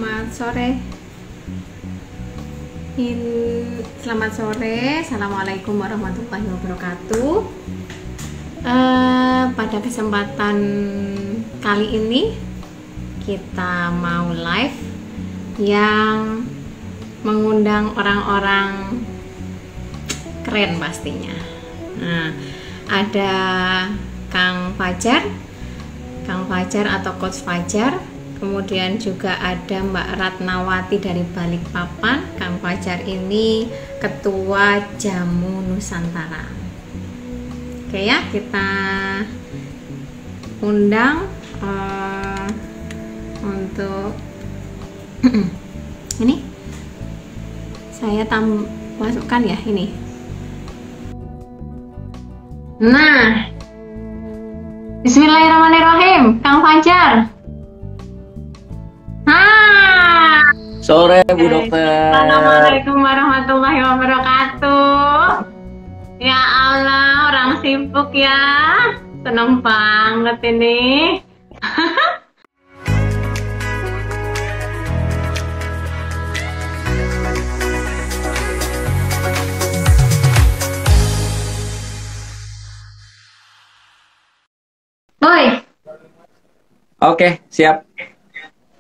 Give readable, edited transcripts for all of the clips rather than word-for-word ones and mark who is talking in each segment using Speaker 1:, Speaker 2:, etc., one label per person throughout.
Speaker 1: Selamat sore. Selamat sore. Assalamualaikum warahmatullahi wabarakatuh. Pada kesempatan kali ini kita mau live yang mengundang orang-orang keren pastinya. Nah, ada Kang Fajar atau Coach Fajar. Kemudian juga ada Mbak Ratnawati dari Balikpapan. Kang Fajar ini Ketua Jamu Nusantara. Oke ya, kita undang untuk ini. Saya masukkan ya ini. Nah, Bismillahirrahmanirrahim, Kang Fajar.
Speaker 2: Sore Bu Dokter.
Speaker 1: Assalamualaikum warahmatullahi wabarakatuh. Ya Allah, orang sibuk ya. Seneng banget ini. Woi.
Speaker 2: Oke, siap.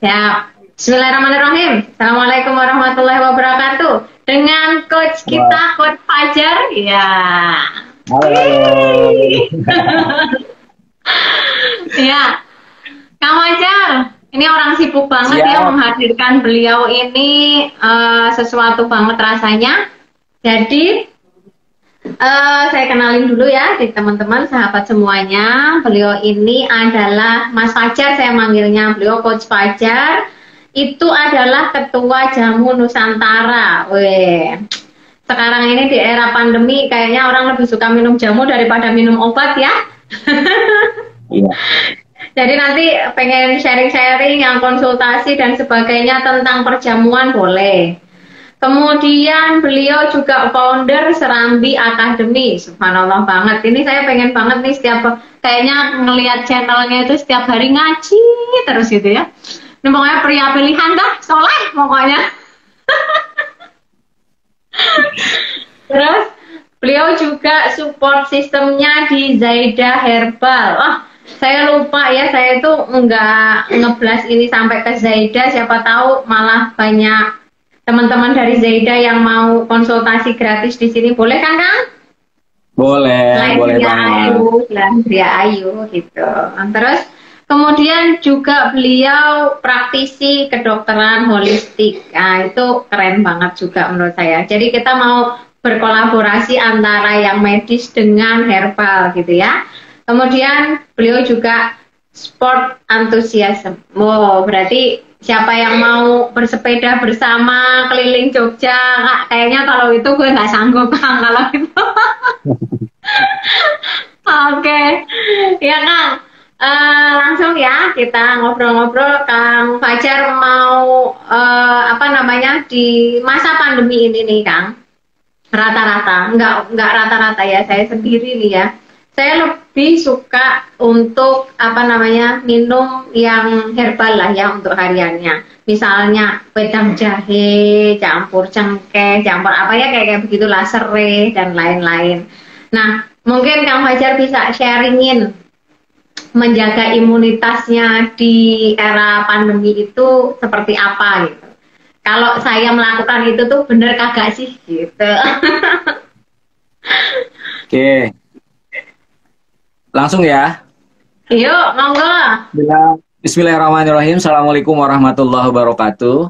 Speaker 1: Siap. Bismillahirrahmanirrahim. Assalamualaikum warahmatullahi wabarakatuh. Dengan coach kita, Coach Fajar. Ya.
Speaker 2: Halo.
Speaker 1: Ya. Kang Fajar, ini orang sibuk banget
Speaker 2: Siap.
Speaker 1: ya menghadirkan beliau ini, sesuatu banget rasanya. Jadi saya kenalin dulu ya di teman-teman, sahabat semuanya. Beliau ini adalah Mas Fajar, saya manggilnya beliau Coach Fajar. Itu adalah Ketua Jamu Nusantara. Weh, sekarang ini di era pandemi kayaknya orang lebih suka minum jamu daripada minum obat ya.
Speaker 2: Iya.
Speaker 1: Jadi nanti pengen sharing-sharing yang konsultasi dan sebagainya tentang perjamuan boleh. Kemudian beliau juga founder Serambi Academy. Subhanallah banget. Ini saya pengen banget nih kayaknya ngelihat channelnya itu setiap hari ngaji terus gitu ya. Ini pokoknya pria pilihan dah, soleh pokoknya. Terus beliau juga support sistemnya di Zaida Herbal. Oh, saya lupa ya, saya itu nggak ngeblas ini sampai ke Zaida. Siapa tahu malah banyak teman-teman dari Zaida yang mau konsultasi gratis di sini. Boleh kan, Kang?
Speaker 2: Boleh, boleh banget.
Speaker 1: Pria Ayu gitu. Terus kemudian juga beliau praktisi kedokteran holistik. Nah, itu keren banget juga menurut saya. Jadi kita mau berkolaborasi antara yang medis dengan herbal gitu ya. Kemudian beliau juga sport enthusiasm. Wow, berarti siapa yang mau bersepeda bersama keliling Jogja, kayaknya kalau itu gue nggak sanggup Kang, kalau itu. Oke, ya Kang. Langsung ya kita ngobrol-ngobrol. Kang Fajar mau di masa pandemi ini nih Kang, rata-rata nggak rata-rata ya, saya sendiri nih ya, saya lebih suka untuk minum yang herbal lah ya untuk hariannya. Misalnya wedang jahe campur cengkeh, campur apa ya, kayak begitulah, serai dan lain-lain. Nah, mungkin Kang Fajar bisa sharingin menjaga imunitasnya di era pandemi itu seperti apa gitu. Kalau saya melakukan itu tuh bener kagak sih gitu.
Speaker 2: Oke. Langsung ya.
Speaker 1: Yuk, monggo.
Speaker 2: Bismillahirrahmanirrahim. Assalamualaikum warahmatullahi wabarakatuh.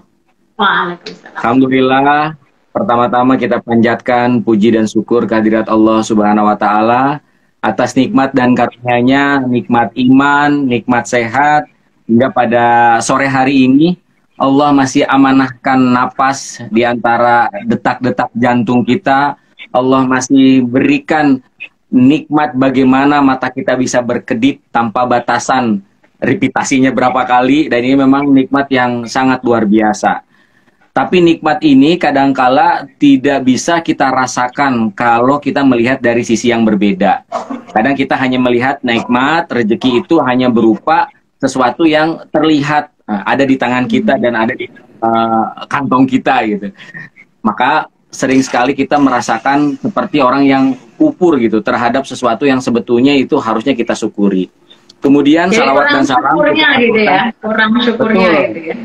Speaker 1: Waalaikumsalam.
Speaker 2: Alhamdulillah. Pertama-tama kita panjatkan puji dan syukur kehadirat Allah Subhanahu wa Ta'ala atas nikmat dan karunia-Nya, nikmat iman, nikmat sehat, hingga pada sore hari ini Allah masih amanahkan napas di antara detak-detak jantung kita. Allah masih berikan nikmat bagaimana mata kita bisa berkedip tanpa batasan repitasinya berapa kali, dan ini memang nikmat yang sangat luar biasa. Tapi nikmat ini kadangkala tidak bisa kita rasakan kalau kita melihat dari sisi yang berbeda. Kadang kita hanya melihat nikmat, rezeki itu hanya berupa sesuatu yang terlihat, ada di tangan kita dan ada di tangan kantong kita gitu. Maka sering sekali kita merasakan seperti orang yang kupur gitu terhadap sesuatu yang sebetulnya itu harusnya kita syukuri. Kemudian
Speaker 1: Jadi
Speaker 2: salawat dan salam
Speaker 1: gitu ya, kurang syukurnya
Speaker 2: betul,
Speaker 1: gitu ya.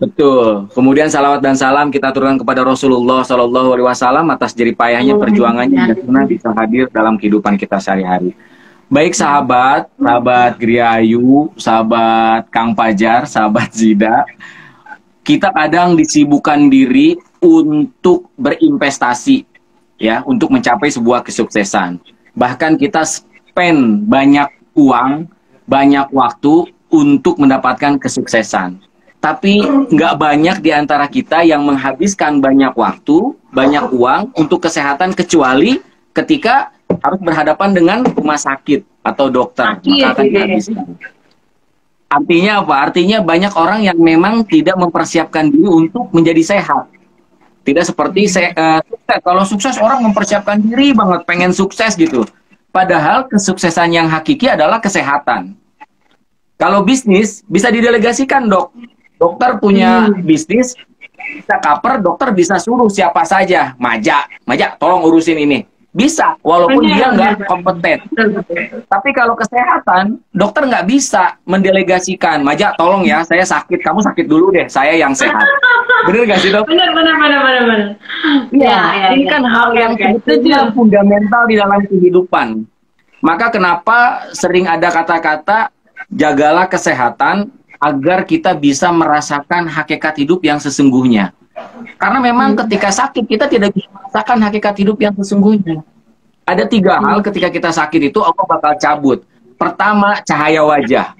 Speaker 2: betul. Kemudian salawat dan salam kita turunkan kepada Rasulullah Shallallahu Alaihi Wasallam atas jeripayahnya perjuangannya dan bisa hadir dalam kehidupan kita sehari-hari. Baik sahabat Gria Ayu, sahabat Kang Fajar, sahabat Zida, kita kadang disibukkan diri untuk berinvestasi, ya, untuk mencapai sebuah kesuksesan. Bahkan kita spend banyak uang, banyak waktu untuk mendapatkan kesuksesan. Tapi nggak banyak di antara kita yang menghabiskan banyak waktu, banyak uang untuk kesehatan, kecuali ketika harus berhadapan dengan rumah sakit atau dokter. Maka akan dihabiskan. Artinya apa? Artinya banyak orang yang memang tidak mempersiapkan diri untuk menjadi sehat. Tidak seperti sukses. Kalau sukses orang mempersiapkan diri banget, pengen sukses gitu. Padahal kesuksesan yang hakiki adalah kesehatan. Kalau bisnis bisa didelegasikan, Dok. Dokter punya bisnis, bisa cover, dokter bisa suruh siapa saja. Maja, tolong urusin ini. Bisa, walaupun dia nggak kompeten. Tapi kalau kesehatan, dokter nggak bisa mendelegasikan. Maja, tolong ya, saya sakit, kamu sakit dulu deh, saya yang sehat. Bener nggak sih, Dok?
Speaker 1: Bener.
Speaker 2: Ya, ini kan hal yang sebetulnya fundamental di dalam kehidupan. Maka kenapa sering ada kata-kata jagalah kesehatan agar kita bisa merasakan hakikat hidup yang sesungguhnya. Karena memang ketika sakit kita tidak bisa merasakan hakikat hidup yang sesungguhnya. Ada 3 hal ketika kita sakit itu Allah bakal cabut. Pertama, cahaya wajah.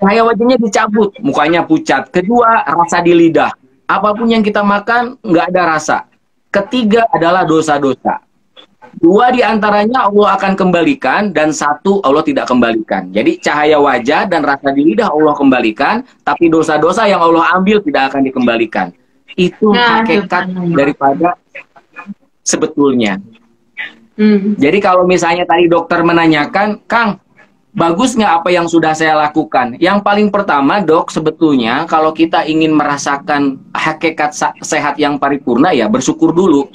Speaker 2: Cahaya wajahnya dicabut, mukanya pucat. Kedua, rasa di lidah. Apapun yang kita makan, nggak ada rasa. Ketiga adalah dosa-dosa. 2 diantaranya Allah akan kembalikan, dan 1 Allah tidak kembalikan. Jadi cahaya wajah dan rasa di lidah Allah kembalikan, tapi dosa-dosa yang Allah ambil tidak akan dikembalikan. Itu hakikat daripada sebetulnya. Jadi kalau misalnya tadi dokter menanyakan, Kang, bagus nggak apa yang sudah saya lakukan? Yang paling pertama, Dok, sebetulnya kalau kita ingin merasakan hakikat sehat yang paripurna, ya bersyukur dulu.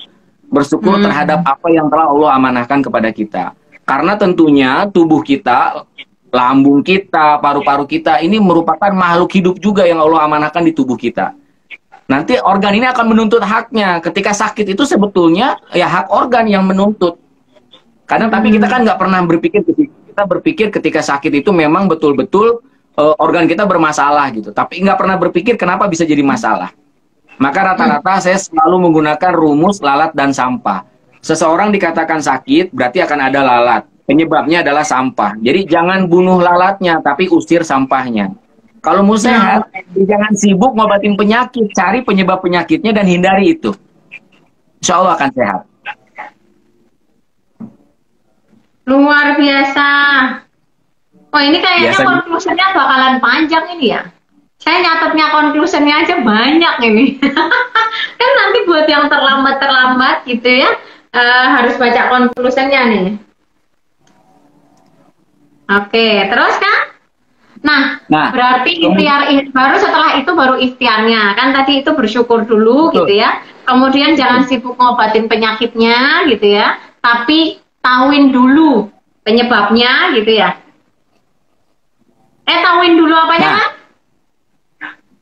Speaker 2: Bersyukur terhadap apa yang telah Allah amanahkan kepada kita. Karena tentunya tubuh kita, lambung kita, paru-paru kita, ini merupakan makhluk hidup juga yang Allah amanahkan di tubuh kita. Nanti organ ini akan menuntut haknya. Ketika sakit itu sebetulnya ya hak organ yang menuntut. Kadang tapi kita kan nggak pernah berpikir, kita berpikir ketika sakit itu memang betul-betul organ kita bermasalah gitu. Tapi nggak pernah berpikir kenapa bisa jadi masalah. Maka rata-rata saya selalu menggunakan rumus lalat dan sampah. Seseorang dikatakan sakit berarti akan ada lalat. Penyebabnya adalah sampah. Jadi jangan bunuh lalatnya tapi usir sampahnya. Kalau mau sehat, jangan sibuk ngobatin penyakit, cari penyebab penyakitnya dan hindari itu. Insya Allah akan sehat.
Speaker 1: Luar biasa. Oh ini kayaknya konklusinya bakalan panjang ini ya. Saya nyatetnya konklusinya aja banyak ini. Kan nanti buat yang terlambat gitu ya, harus baca konklusinya nih. Oke, terus kan? Nah, berarti ikhtiar baru setelah itu baru ikhtiarnya. Kan tadi itu bersyukur dulu gitu ya. Kemudian jangan sibuk ngobatin penyakitnya gitu ya. Tapi tahuin dulu penyebabnya gitu ya. Tahuin dulu apanya kan?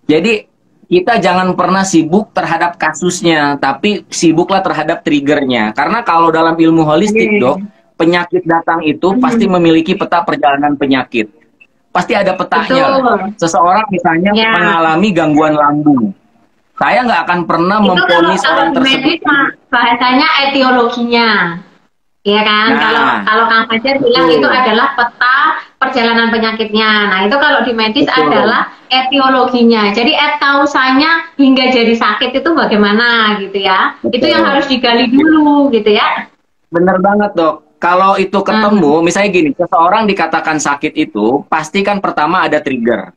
Speaker 2: Jadi kita jangan pernah sibuk terhadap kasusnya, tapi sibuklah terhadap triggernya. Karena kalau dalam ilmu holistik, Dok, penyakit datang itu pasti memiliki peta perjalanan penyakit. Pasti ada petanya. Seseorang misalnya mengalami gangguan lambung. Saya nggak akan pernah memvonis orang tersebut.
Speaker 1: Bahasanya etiologinya. Ya kan? Kalau Kang Fajar bilang itu adalah peta perjalanan penyakitnya. Nah, itu kalau di medis adalah etiologinya. Jadi kausanya hingga jadi sakit itu bagaimana gitu ya. Itu yang harus digali dulu gitu ya.
Speaker 2: Bener banget, Dok. Kalau itu ketemu, misalnya gini, seseorang dikatakan sakit itu, pasti kan pertama ada trigger,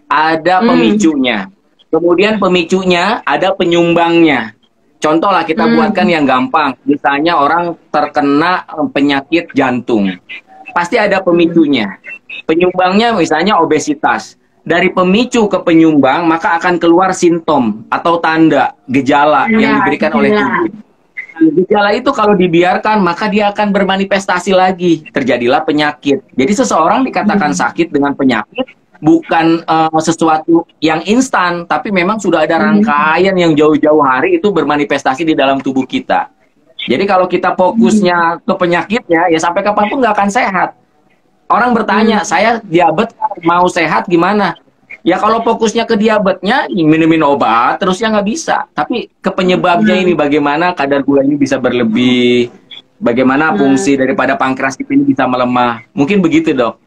Speaker 2: ada pemicunya. Kemudian pemicunya ada penyumbangnya. Contoh lah kita buatkan yang gampang, misalnya orang terkena penyakit jantung, pasti ada pemicunya. Penyumbangnya misalnya obesitas. dari pemicu ke penyumbang, maka akan keluar simptom atau tanda gejala yang diberikan oleh tubuh. Gejala itu kalau dibiarkan, maka dia akan bermanifestasi lagi, terjadilah penyakit. Jadi seseorang dikatakan sakit dengan penyakit bukan sesuatu yang instan, tapi memang sudah ada rangkaian yang jauh-jauh hari itu bermanifestasi di dalam tubuh kita. Jadi kalau kita fokusnya ke penyakitnya, ya sampai kapanpun nggak akan sehat. Orang bertanya, saya diabetes mau sehat gimana? Ya kalau fokusnya ke diabetesnya, minumin obat, terusnya nggak bisa. Tapi ke penyebabnya ini, bagaimana kadar gula ini bisa berlebih, bagaimana fungsi daripada pankreas ini bisa melemah. Mungkin begitu, Dok.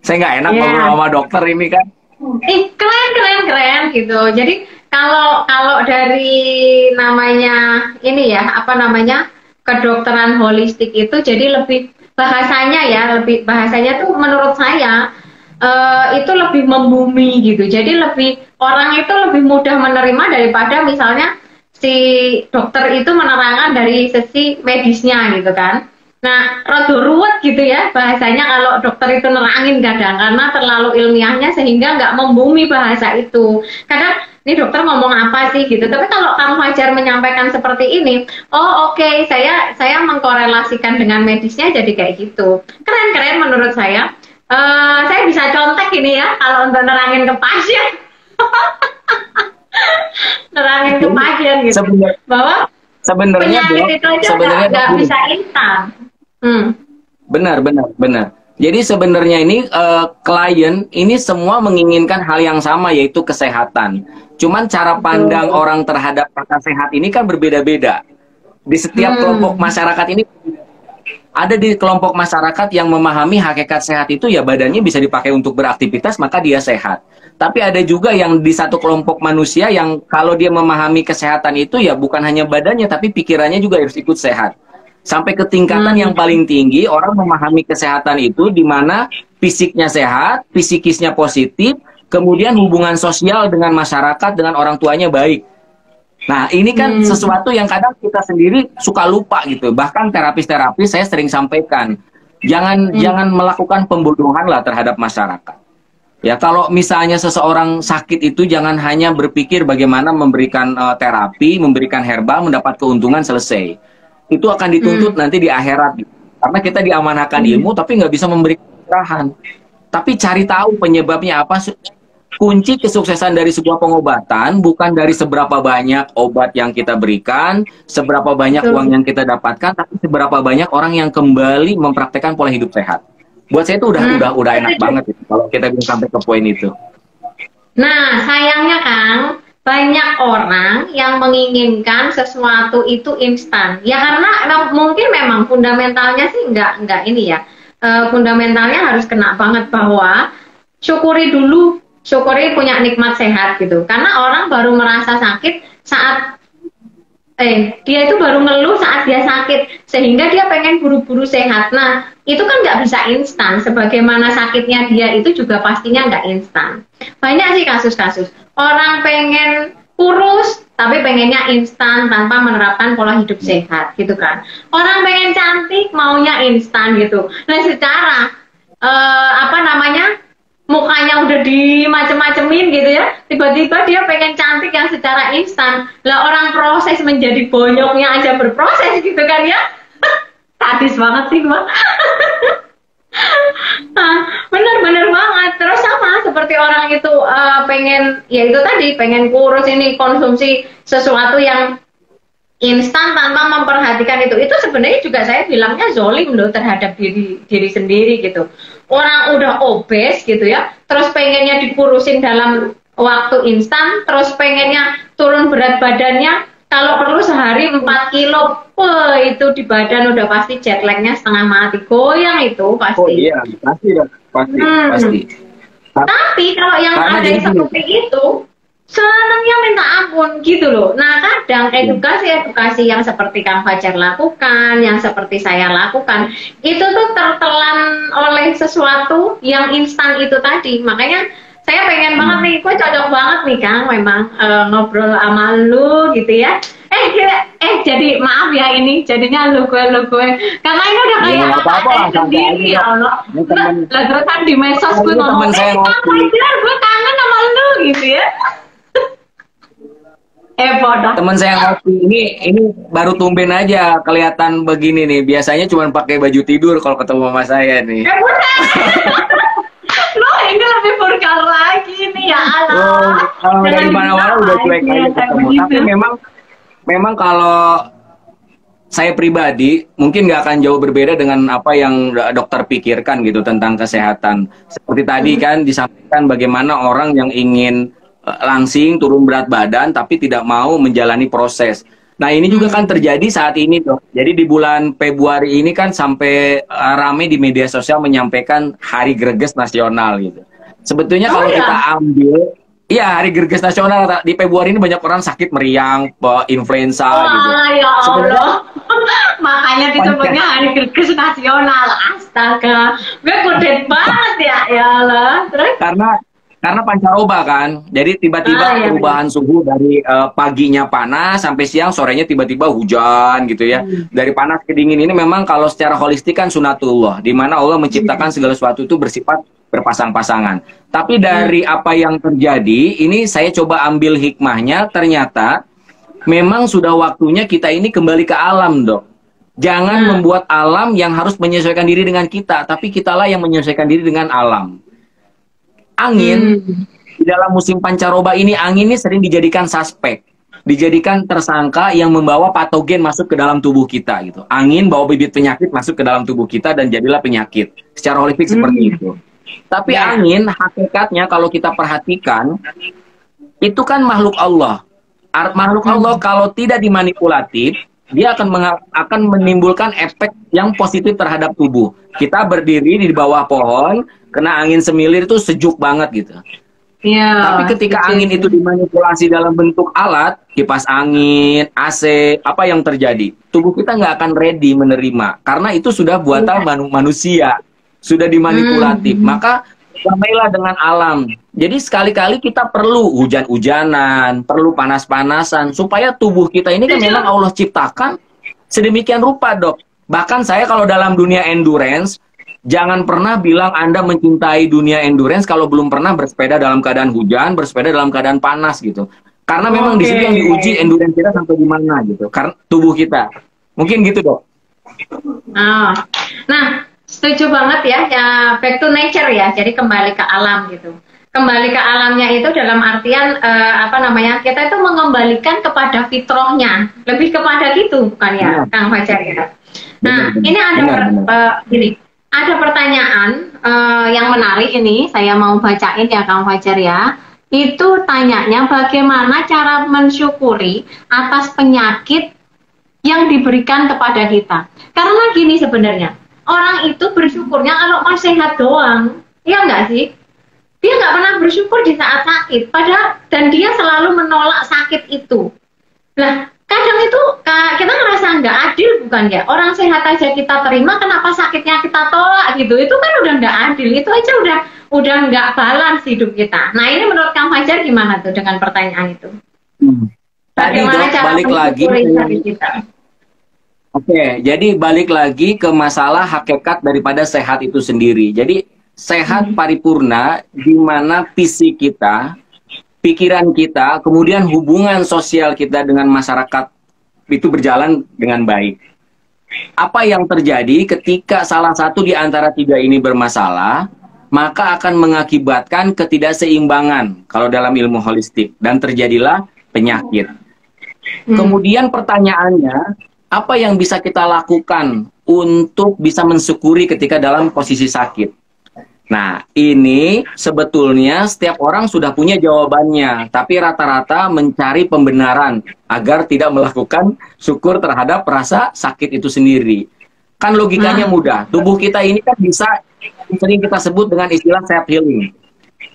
Speaker 2: Saya nggak enak ngobrol sama dokter ini kan.
Speaker 1: Keren gitu. Jadi kalau dari namanya ini ya, apa namanya, kedokteran holistik itu jadi lebih bahasanya tuh menurut saya itu lebih membumi gitu. Jadi orang itu lebih mudah menerima daripada misalnya si dokter itu menerangkan dari sisi medisnya gitu kan. Nah, rada ruwet gitu ya bahasanya kalau dokter itu nerangin kadang karena terlalu ilmiahnya sehingga nggak membumi bahasa itu. Kadang ini dokter ngomong apa sih gitu. Tapi kalau Kang Fajar menyampaikan seperti ini, oh oke, saya mengkorelasikan dengan medisnya jadi kayak gitu. Keren menurut saya. Saya bisa contek ini ya kalau untuk nerangin ke pasien. Nerangin ke pasien gitu. Bahwa penyakit itu aja nggak bisa instan.
Speaker 2: Benar. Jadi sebenarnya ini klien ini semua menginginkan hal yang sama, yaitu kesehatan. Cuman cara pandang orang terhadap kata sehat ini kan berbeda-beda. Di setiap kelompok masyarakat ini, ada di kelompok masyarakat yang memahami hakikat sehat itu ya badannya bisa dipakai untuk beraktivitas maka dia sehat. Tapi ada juga yang di satu kelompok manusia yang kalau dia memahami kesehatan itu ya bukan hanya badannya tapi pikirannya juga harus ikut sehat. Sampai ke tingkatan yang paling tinggi orang memahami kesehatan itu di mana fisiknya sehat, psikisnya positif, kemudian hubungan sosial dengan masyarakat, dengan orang tuanya baik. Nah, ini kan sesuatu yang kadang kita sendiri suka lupa gitu. Bahkan terapis-terapis saya sering sampaikan, jangan melakukan pembodohan lah terhadap masyarakat. Ya, kalau misalnya seseorang sakit itu jangan hanya berpikir bagaimana memberikan terapi, memberikan herbal, mendapat keuntungan selesai. Itu akan dituntut nanti di akhirat. Gitu. Karena kita diamanahkan ilmu tapi nggak bisa memberikan pencerahan. Tapi cari tahu penyebabnya apa. Kunci kesuksesan dari sebuah pengobatan bukan dari seberapa banyak obat yang kita berikan, seberapa banyak uang yang kita dapatkan, tapi seberapa banyak orang yang kembali mempraktekkan pola hidup sehat. Buat saya itu udah enak banget gitu, kalau kita bisa sampai ke poin itu.
Speaker 1: Nah, sayangnya Kang, banyak orang yang menginginkan sesuatu itu instan. Ya karena mungkin memang fundamentalnya sih enggak ini ya. Fundamentalnya harus kena banget bahwa syukuri punya nikmat sehat gitu. Karena orang baru merasa sakit saat dia itu baru ngeluh saat dia sakit sehingga dia pengen buru-buru sehat. Nah, itu kan nggak bisa instan. Sebagaimana sakitnya dia itu juga pastinya nggak instan. Banyak sih kasus-kasus orang pengen kurus tapi pengennya instan tanpa menerapkan pola hidup sehat gitu kan. Orang pengen cantik maunya instan gitu. Nah, secara mukanya udah dimacem-macemin gitu ya, tiba-tiba dia pengen cantik yang secara instan. Lah orang proses menjadi bonyoknya aja berproses gitu kan ya. Sadis banget sih gua. Bener banget. Terus sama seperti orang itu pengen, ya itu tadi, pengen kurus ini, konsumsi sesuatu yang instan tanpa memperhatikan itu sebenarnya juga saya bilangnya zolim loh terhadap diri sendiri gitu. Orang udah obes gitu ya, terus pengennya dikurusin dalam waktu instan, terus pengennya turun berat badannya, kalau perlu sehari 4 kilo, itu di badan udah pasti jet lagnya setengah mati, goyang itu pasti.
Speaker 2: Oh iya, pasti.
Speaker 1: Tapi kalau yang ada seperti itu, senangnya minta ampun gitu loh. Nah kadang edukasi yang seperti Kang Fajar lakukan, yang seperti saya lakukan, itu tuh tertelan oleh sesuatu yang instan itu tadi. Makanya saya pengen banget nih, gue cocok banget nih Kang memang ngobrol sama lu gitu ya. jadi maaf ya ini jadinya lu gue karena ini udah
Speaker 2: Ya
Speaker 1: kayak
Speaker 2: nggak apa-apa lah, santai
Speaker 1: sendiri
Speaker 2: aja.
Speaker 1: ya Allah.
Speaker 2: Ini temen,
Speaker 1: Lah terus kan di medsos gue
Speaker 2: ini
Speaker 1: ngomong
Speaker 2: temen saya
Speaker 1: Kang
Speaker 2: ngopi.
Speaker 1: Fajar gue kangen sama lu gitu ya. Bodoh.
Speaker 2: Temen saya ngopi ini baru tumben aja kelihatan begini nih. Biasanya cuma pakai baju tidur kalau ketemu sama saya nih.
Speaker 1: Bukan. Lo ini lebih vulgar lagi nih ya
Speaker 2: Oh,
Speaker 1: Allah.
Speaker 2: kalau
Speaker 1: Jangan
Speaker 2: dari mana-mana
Speaker 1: dibilang
Speaker 2: udah cuek
Speaker 1: lagi
Speaker 2: aja
Speaker 1: kayak
Speaker 2: ketemu.
Speaker 1: begitu.
Speaker 2: Tapi memang kalau saya pribadi mungkin nggak akan jauh berbeda dengan apa yang dokter pikirkan gitu tentang kesehatan. Seperti tadi kan disampaikan bagaimana orang yang ingin langsing turun berat badan tapi tidak mau menjalani proses. Nah ini juga kan terjadi saat ini dok. Jadi di bulan Februari ini kan sampai rame di media sosial menyampaikan Hari Greges Nasional gitu. Sebetulnya kalau kita ambil, iya Hari Greges Nasional di Februari ini banyak orang sakit meriang, influenza gitu.
Speaker 1: Ya
Speaker 2: Sebenarnya
Speaker 1: Allah. Makanya disebutnya Hari Greges Nasional. Astaga. Gue kudet banget ya Allah. Terus?
Speaker 2: Karena pancaroba kan, jadi tiba-tiba perubahan suhu dari paginya panas sampai siang, sorenya tiba-tiba hujan gitu ya. Dari panas ke dingin ini memang kalau secara holistik kan sunatullah, di mana Allah menciptakan segala sesuatu itu bersifat berpasang-pasangan. Tapi dari apa yang terjadi, ini saya coba ambil hikmahnya, ternyata memang sudah waktunya kita ini kembali ke alam dok. Jangan membuat alam yang harus menyesuaikan diri dengan kita, tapi kitalah yang menyesuaikan diri dengan alam. Angin di dalam musim pancaroba ini, angin ini sering dijadikan suspek, dijadikan tersangka yang membawa patogen masuk ke dalam tubuh kita gitu. Angin bawa bibit penyakit masuk ke dalam tubuh kita dan jadilah penyakit. Secara holistik seperti itu. Tapi angin hakikatnya kalau kita perhatikan itu kan makhluk Allah. Makhluk Allah kalau tidak dimanipulatif, dia akan menimbulkan efek yang positif terhadap tubuh. Kita berdiri di bawah pohon, kena angin semilir itu sejuk banget gitu.
Speaker 1: Ya,
Speaker 2: tapi ketika angin itu dimanipulasi dalam bentuk alat, kipas angin, AC, apa yang terjadi? Tubuh kita nggak akan ready menerima. Karena itu sudah buatan manusia, sudah dimanipulatif. Maka damailah dengan alam. Jadi sekali-kali kita perlu hujan-hujanan, perlu panas-panasan, supaya tubuh kita ini kan memang Allah ciptakan sedemikian rupa dok. Bahkan saya kalau dalam dunia endurance, jangan pernah bilang Anda mencintai dunia endurance kalau belum pernah bersepeda dalam keadaan hujan, bersepeda dalam keadaan panas gitu. Karena memang di situ yang diuji endurance kita sampai di mana gitu. Karena tubuh kita. Mungkin gitu, Dok.
Speaker 1: Nah, setuju banget ya, back to nature ya. Jadi kembali ke alam gitu. Kembali ke alamnya itu dalam artian kita itu mengembalikan kepada fitrahnya. Lebih kepada gitu bukan ya, Kang Fajar ya. Nah, ini ada gini. Ada pertanyaan yang menarik ini, saya mau bacain ya Kang Fajar ya. Itu tanyanya bagaimana cara mensyukuri atas penyakit yang diberikan kepada kita. Karena gini sebenarnya, orang itu bersyukurnya kalau masih sehat doang, iya nggak sih? Dia nggak pernah bersyukur di saat sakit, padahal dan dia selalu menolak sakit itu. Nah, kadang itu kita ngerasa nggak adil bukan ya? Orang sehat aja kita terima, kenapa sakitnya kita tolak gitu? Itu kan udah nggak adil. Itu aja udah nggak balance hidup kita. Nah ini menurut Kang Fajar gimana tuh dengan pertanyaan itu? Bagaimana cara
Speaker 2: balik lagi
Speaker 1: kita?
Speaker 2: Oke, jadi balik lagi ke masalah hakikat daripada sehat itu sendiri. Jadi sehat paripurna di mana fisik kita, pikiran kita, kemudian hubungan sosial kita dengan masyarakat itu berjalan dengan baik. Apa yang terjadi ketika salah satu di antara tiga ini bermasalah, maka akan mengakibatkan ketidakseimbangan kalau dalam ilmu holistik dan terjadilah penyakit. Kemudian pertanyaannya, apa yang bisa kita lakukan untuk bisa mensyukuri ketika dalam posisi sakit? Nah, ini sebetulnya setiap orang sudah punya jawabannya, tapi rata-rata mencari pembenaran agar tidak melakukan syukur terhadap rasa sakit itu sendiri. Kan logikanya mudah, tubuh kita ini kan bisa, sering kita sebut dengan istilah self healing.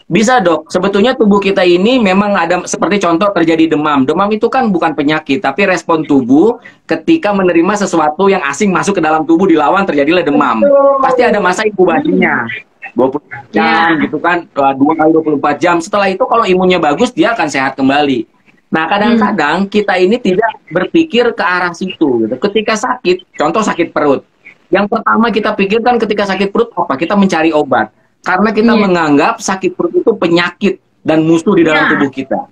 Speaker 2: Bisa dok, sebetulnya tubuh kita ini memang ada, seperti contoh terjadi demam. Demam itu kan bukan penyakit, tapi respon tubuh ketika menerima sesuatu yang asing masuk ke dalam tubuh dilawan terjadilah demam. Pasti ada masa inkubasinya. 24 jam gitu kan, 2 kali 24 jam. Setelah itu kalau imunnya bagus dia akan sehat kembali. Nah, kadang-kadang kita ini tidak berpikir ke arah situ gitu. Ketika sakit, contoh sakit perut. Yang pertama kita pikirkan ketika sakit perut apa? Kita mencari obat. Karena kita
Speaker 1: Iya.
Speaker 2: menganggap sakit perut itu penyakit dan musuh di dalam
Speaker 1: Ya.
Speaker 2: tubuh kita.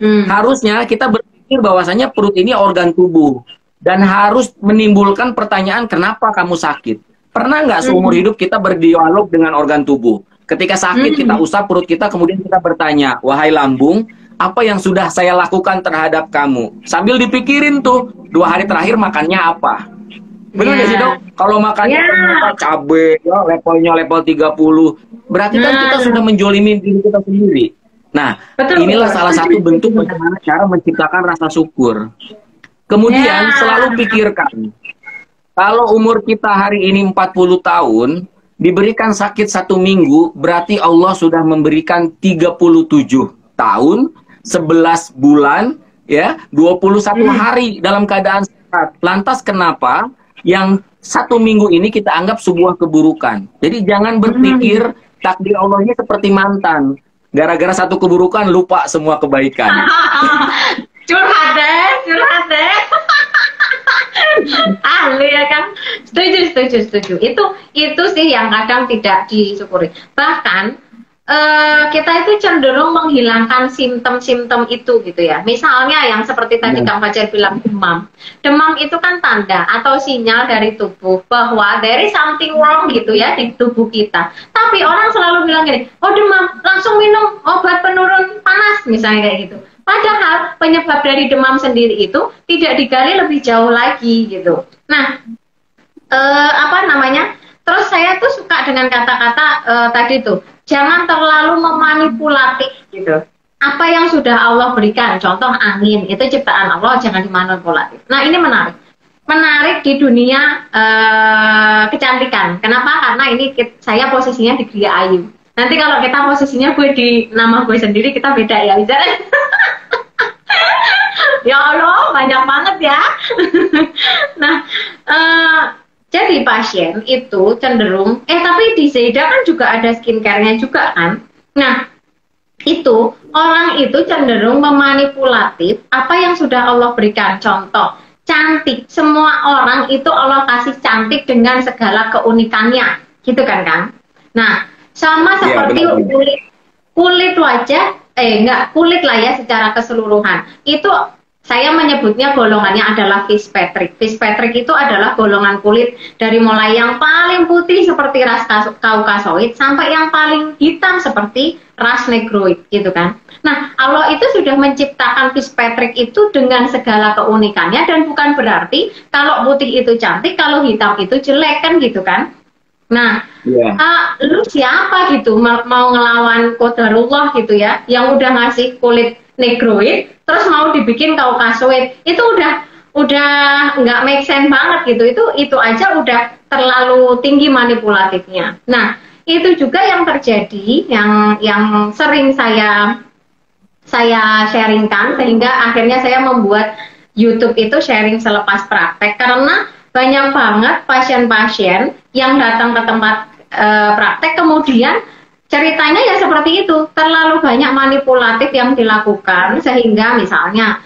Speaker 1: Hmm.
Speaker 2: Harusnya kita berpikir bahwasanya perut ini organ tubuh dan harus menimbulkan pertanyaan kenapa kamu sakit. Pernah nggak seumur hidup kita berdialog dengan organ tubuh? Ketika sakit kita usap perut kita, kemudian kita bertanya, wahai lambung, apa yang sudah saya lakukan terhadap kamu? Sambil dipikirin tuh, 2 hari terakhir makannya apa? Benar nggak sih, Dok? Kalau makannya ternyata cabai, ya, levelnya level 30, berarti kan kita sudah menjolimi diri kita sendiri. Nah,
Speaker 1: Betul,
Speaker 2: inilah
Speaker 1: betul.
Speaker 2: salah satu bentuk bagaimana cara menciptakan rasa syukur. Kemudian selalu pikirkan, kalau umur kita hari ini 40 tahun, diberikan sakit 1 minggu, berarti Allah sudah memberikan 37 tahun, 11 bulan, ya, 21 hari dalam keadaan sehat. Lantas kenapa yang 1 minggu ini kita anggap sebuah keburukan? Jadi jangan berpikir takdir Allah ini seperti mantan. Gara-gara 1 keburukan lupa semua kebaikan.
Speaker 1: Curhat deh. Ahli ya kan. Setuju. Itu sih yang kadang tidak disyukuri. Bahkan kita itu cenderung menghilangkan simptom-simptom itu gitu ya. Misalnya yang seperti tadi Kang Fajar bilang demam. Demam itu kan tanda atau sinyal dari tubuh bahwa there is something wrong gitu ya di tubuh kita. Tapi orang selalu bilang gini, oh demam, langsung minum obat penurun panas misalnya kayak gitu. Padahal penyebab dari demam sendiri itu tidak digali lebih jauh lagi gitu. Nah, terus saya tuh suka dengan kata-kata tadi tuh, jangan terlalu memanipulatif gitu. Apa yang sudah Allah berikan, contoh angin, itu ciptaan Allah, jangan dimanipulatif. Nah, ini menarik di dunia kecantikan. Kenapa? Karena ini saya posisinya di Gria Ayu. Nanti kalau kita posisinya gue di nama gue sendiri, kita beda ya, bicara. Ya Allah, banyak banget ya. Nah, jadi pasien itu cenderung, tapi di Zaida kan juga ada skincare-nya juga kan. Nah, itu orang itu cenderung memanipulatif apa yang sudah Allah berikan. Contoh, cantik. Semua orang itu Allah kasih cantik dengan segala keunikannya, gitu kan Kang? Nah, sama seperti kulit wajah, kulit lah ya secara keseluruhan. Itu saya menyebutnya golongannya adalah Fitzpatrick. Fitzpatrick itu adalah golongan kulit dari mulai yang paling putih seperti ras Kaukasoid sampai yang paling hitam seperti ras Negroid gitu kan. Nah, Allah itu sudah menciptakan Fitzpatrick itu dengan segala keunikannya dan bukan berarti kalau putih itu cantik, kalau hitam itu jelek kan gitu kan. Nah, lu siapa gitu mau ngelawan qadarullah gitu ya, yang udah ngasih kulit Negroid terus mau dibikin Kaukasoid, itu udah nggak make sense banget gitu. Itu aja udah terlalu tinggi manipulatifnya. Nah, itu juga yang terjadi, yang sering saya sharingkan, sehingga akhirnya saya membuat YouTube itu sharing selepas praktek, karena banyak banget pasien-pasien yang datang ke tempat praktek kemudian ceritanya ya seperti itu, terlalu banyak manipulatif yang dilakukan sehingga misalnya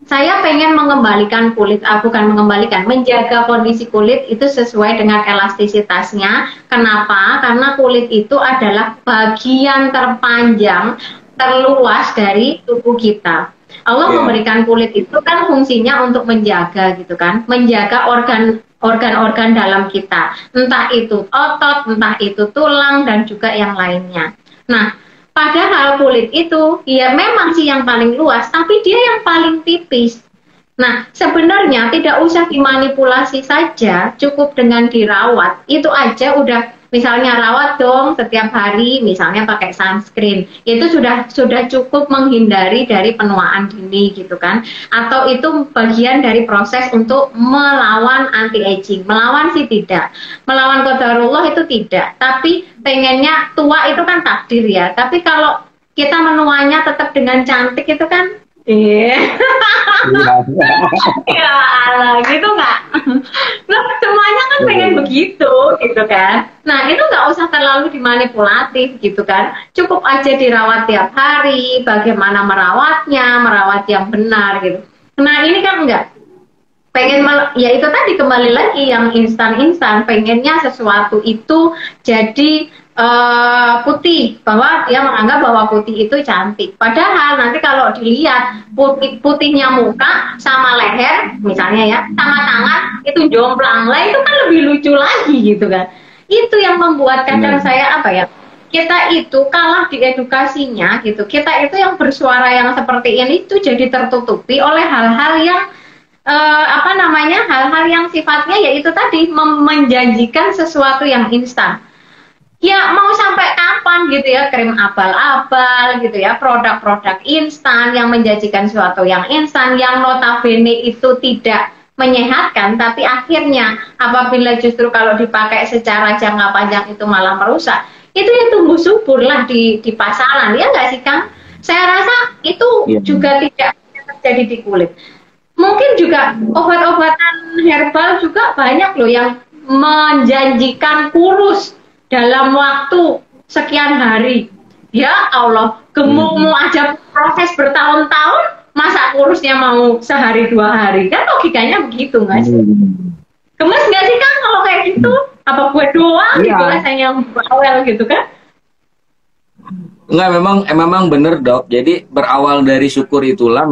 Speaker 1: saya pengen mengembalikan kulit, menjaga kondisi kulit itu sesuai dengan elastisitasnya. Kenapa? Karena kulit itu adalah bagian terpanjang, terluas dari tubuh kita. Allah memberikan kulit itu kan fungsinya untuk menjaga gitu kan, menjaga organ-organ dalam kita, entah itu otot, entah itu tulang, dan juga yang lainnya. Nah, padahal kulit itu ya memang sih yang paling luas, tapi dia yang paling tipis. Nah, sebenarnya tidak usah dimanipulasi saja, cukup dengan dirawat. Itu aja udah, misalnya rawat dong setiap hari, misalnya pakai sunscreen. Itu sudah cukup menghindari dari penuaan dini gitu kan. Atau itu bagian dari proses untuk melawan anti-aging. Melawan sih tidak. Melawan qadarullah itu tidak. Tapi pengennya tua itu kan takdir ya. Tapi kalau kita menuanya tetap dengan cantik itu kan Ya Allah, gitu nggak? Nah, semuanya kan pengen begitu, gitu kan? Nah, itu nggak usah terlalu dimanipulatif, gitu kan? Cukup aja dirawat tiap hari, bagaimana merawatnya, merawat yang benar, gitu. Nah, ini kan enggak. Ya itu tadi kembali lagi yang instan-instan, pengennya sesuatu itu jadi putih, bahwa dia menganggap bahwa putih itu cantik. Padahal nanti kalau dilihat putihnya muka sama leher misalnya ya, sama tangan itu jomplang lah, itu kan lebih lucu lagi gitu kan. Itu yang membuat kadang saya apa ya, kita itu kalah di edukasinya gitu. Kita itu yang bersuara yang seperti ini itu jadi tertutupi oleh hal-hal yang hal-hal yang sifatnya yaitu tadi menjanjikan sesuatu yang instan. Ya mau sampai kapan gitu ya, krim abal-abal gitu ya, produk-produk instan yang menjanjikan sesuatu yang instan yang notabene itu tidak menyehatkan, tapi akhirnya apabila justru kalau dipakai secara jangka panjang itu malah merusak, itu ya tumbuh subur lah di pasaran, ya nggak sih Kang? Saya rasa itu juga tidak terjadi di kulit. Mungkin juga obat-obatan herbal juga banyak loh yang menjanjikan kurus dalam waktu sekian hari. Ya Allah, gemukmu aja proses bertahun-tahun, masa kurusnya mau sehari 2 hari? Kan logikanya begitu nggak sih? Gemes nggak sih Kang kalau kayak gitu? Apa gue doang gitu rasanya yang bawel gitu kan?
Speaker 2: Enggak, memang benar Dok. Jadi berawal dari syukur itulah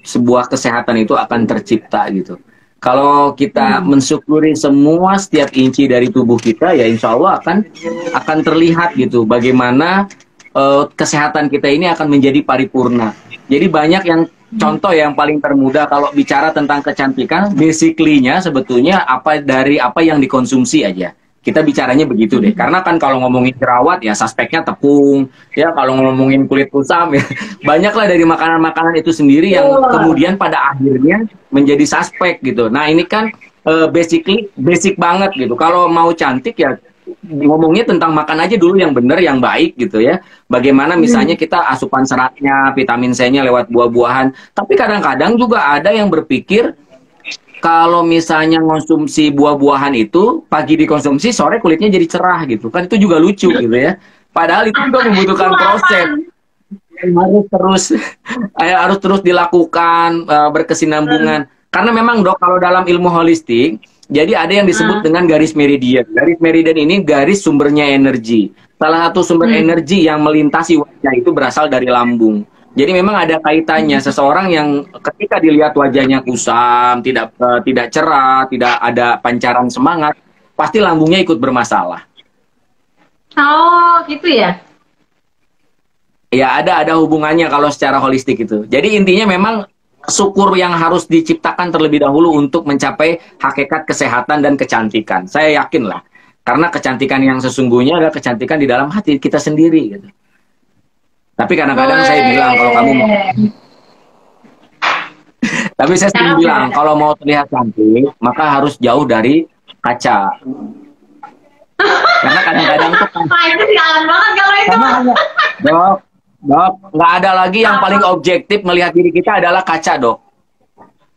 Speaker 2: sebuah kesehatan itu akan tercipta gitu. Kalau kita mensyukuri semua setiap inci dari tubuh kita, ya insya Allah akan terlihat gitu bagaimana kesehatan kita ini akan menjadi paripurna. Jadi banyak yang contoh yang paling termudah kalau bicara tentang kecantikan, basically-nya sebetulnya apa yang dikonsumsi aja. Kita bicaranya begitu deh, karena kan kalau ngomongin jerawat ya suspeknya tepung, ya kalau ngomongin kulit kusam ya banyaklah dari makanan-makanan itu sendiri yang kemudian pada akhirnya menjadi suspek gitu. Nah ini kan basic banget gitu. Kalau mau cantik ya ngomongnya tentang makan aja dulu yang benar, yang baik gitu ya. Bagaimana misalnya kita asupan seratnya, vitamin C-nya lewat buah-buahan. Tapi kadang-kadang juga ada yang berpikir kalau misalnya konsumsi buah-buahan itu pagi dikonsumsi, sore kulitnya jadi cerah gitu kan, itu juga lucu gitu ya. Padahal itu juga membutuhkan proses yang harus terus dilakukan, berkesinambungan. Karena memang Dok, kalau dalam ilmu holistik, jadi ada yang disebut dengan garis meridian. Garis meridian ini garis sumbernya energi. Salah satu sumber energi yang melintasi wajah itu berasal dari lambung. Jadi memang ada kaitannya, seseorang yang ketika dilihat wajahnya kusam, tidak cerah, tidak ada pancaran semangat, pasti lambungnya ikut bermasalah.
Speaker 1: Oh, gitu ya?
Speaker 2: Ya ada hubungannya kalau secara holistik itu. Jadi intinya memang syukur yang harus diciptakan terlebih dahulu untuk mencapai hakikat kesehatan dan kecantikan. Saya yakin lah, karena kecantikan yang sesungguhnya adalah kecantikan di dalam hati kita sendiri gitu. Tapi kadang-kadang saya bilang kalau kamu mau, tapi saya sering bilang kalau mau terlihat cantik maka harus jauh dari kaca. Karena kadang-kadang tuh kan,
Speaker 1: itu sialan banget kalau itu.
Speaker 2: Dok, nggak ada lagi yang paling objektif melihat diri kita adalah kaca, Dok.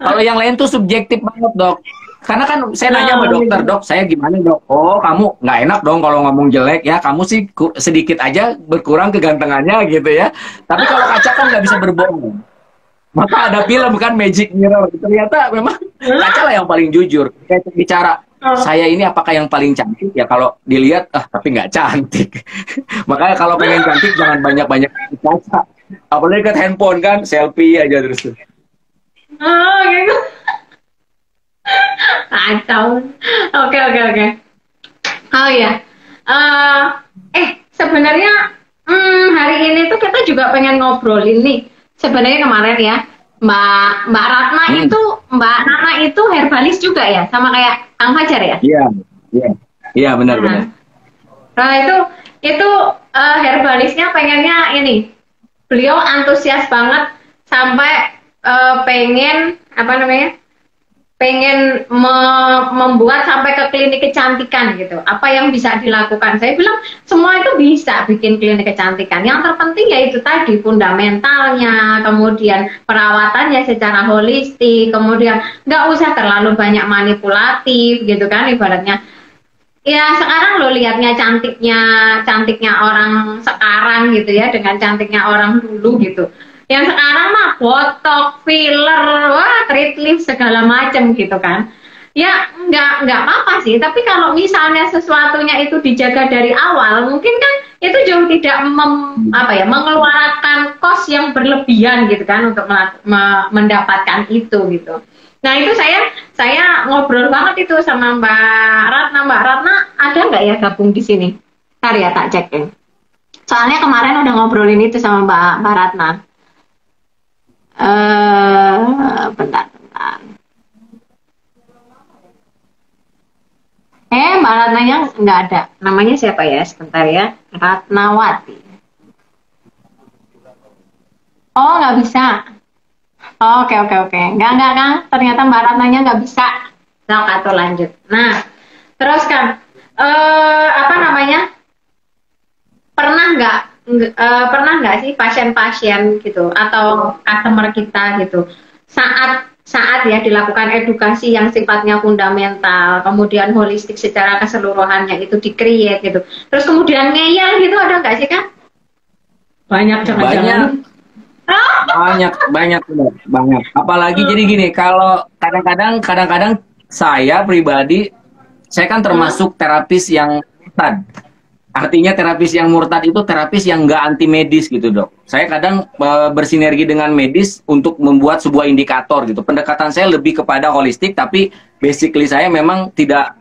Speaker 2: Kalau yang lain tuh subjektif banget, Dok. Karena kan saya nanya sama dokter, Dok, saya gimana Dok? Oh, kamu nggak enak dong kalau ngomong jelek ya. Kamu sih sedikit aja berkurang kegantengannya gitu ya. Tapi kalau kaca kan nggak bisa berbohong. Maka ada film kan Magic Mirror. Ternyata memang kaca lah yang paling jujur. Kayak bicara, saya ini apakah yang paling cantik? Ya kalau dilihat, tapi nggak cantik. Makanya kalau pengen cantik jangan banyak-banyak kaca. Apalagi ke handphone kan, selfie aja terus.
Speaker 1: Oh, gitu. Kacau. Oke. Oh ya. Sebenarnya hari ini tuh kita juga pengen ngobrolin nih. Sebenarnya kemarin ya, Mbak Ratna Mbak Nana itu herbalis juga ya, sama kayak Kang Fajar ya?
Speaker 2: Iya benar.
Speaker 1: Nah itu herbalisnya pengennya ini. Beliau antusias banget sampai pengen pengen membuat sampai ke klinik kecantikan gitu. Apa yang bisa dilakukan? Saya bilang semua itu bisa bikin klinik kecantikan. Yang terpenting yaitu tadi fundamentalnya, kemudian perawatannya secara holistik, kemudian nggak usah terlalu banyak manipulatif gitu kan ibaratnya. Ya sekarang lo lihatnya cantiknya orang sekarang gitu ya dengan cantiknya orang dulu gitu. Yang sekarang mah botok, filler, wah treat lift segala macam gitu kan. Ya nggak apa-apa sih. Tapi kalau misalnya sesuatunya itu dijaga dari awal, mungkin kan itu jauh tidak mengeluarkan kos yang berlebihan gitu kan untuk mendapatkan itu gitu. Nah itu saya ngobrol banget itu sama Mbak Ratna. Mbak Ratna ada nggak ya gabung di sini? Ntar ya tak cekin. Soalnya kemarin udah ngobrolin itu sama Mbak Ratna. Bentar. Mbak Ratnanya nggak ada. Namanya siapa ya? Sebentar ya. Ratnawati. Oh, nggak bisa. Oke. Nggak, Kang. Ternyata Mbak Ratnanya nggak bisa. Nah, atau lanjut. Nah, terus kan, apa namanya? Pernah nggak sih pasien-pasien gitu atau customer kita gitu saat ya dilakukan edukasi yang sifatnya fundamental, kemudian holistik secara keseluruhannya itu di-create gitu. Terus kemudian ngeyel gitu ada nggak sih kan? Banyak jangan-jangan.
Speaker 2: Banyak. Apalagi jadi gini, kalau kadang-kadang saya pribadi, saya kan termasuk terapis yang murtad. Artinya terapis yang murtad itu terapis yang nggak anti medis gitu dok. Saya kadang bersinergi dengan medis untuk membuat sebuah indikator gitu. Pendekatan saya lebih kepada holistik, tapi basically saya memang tidak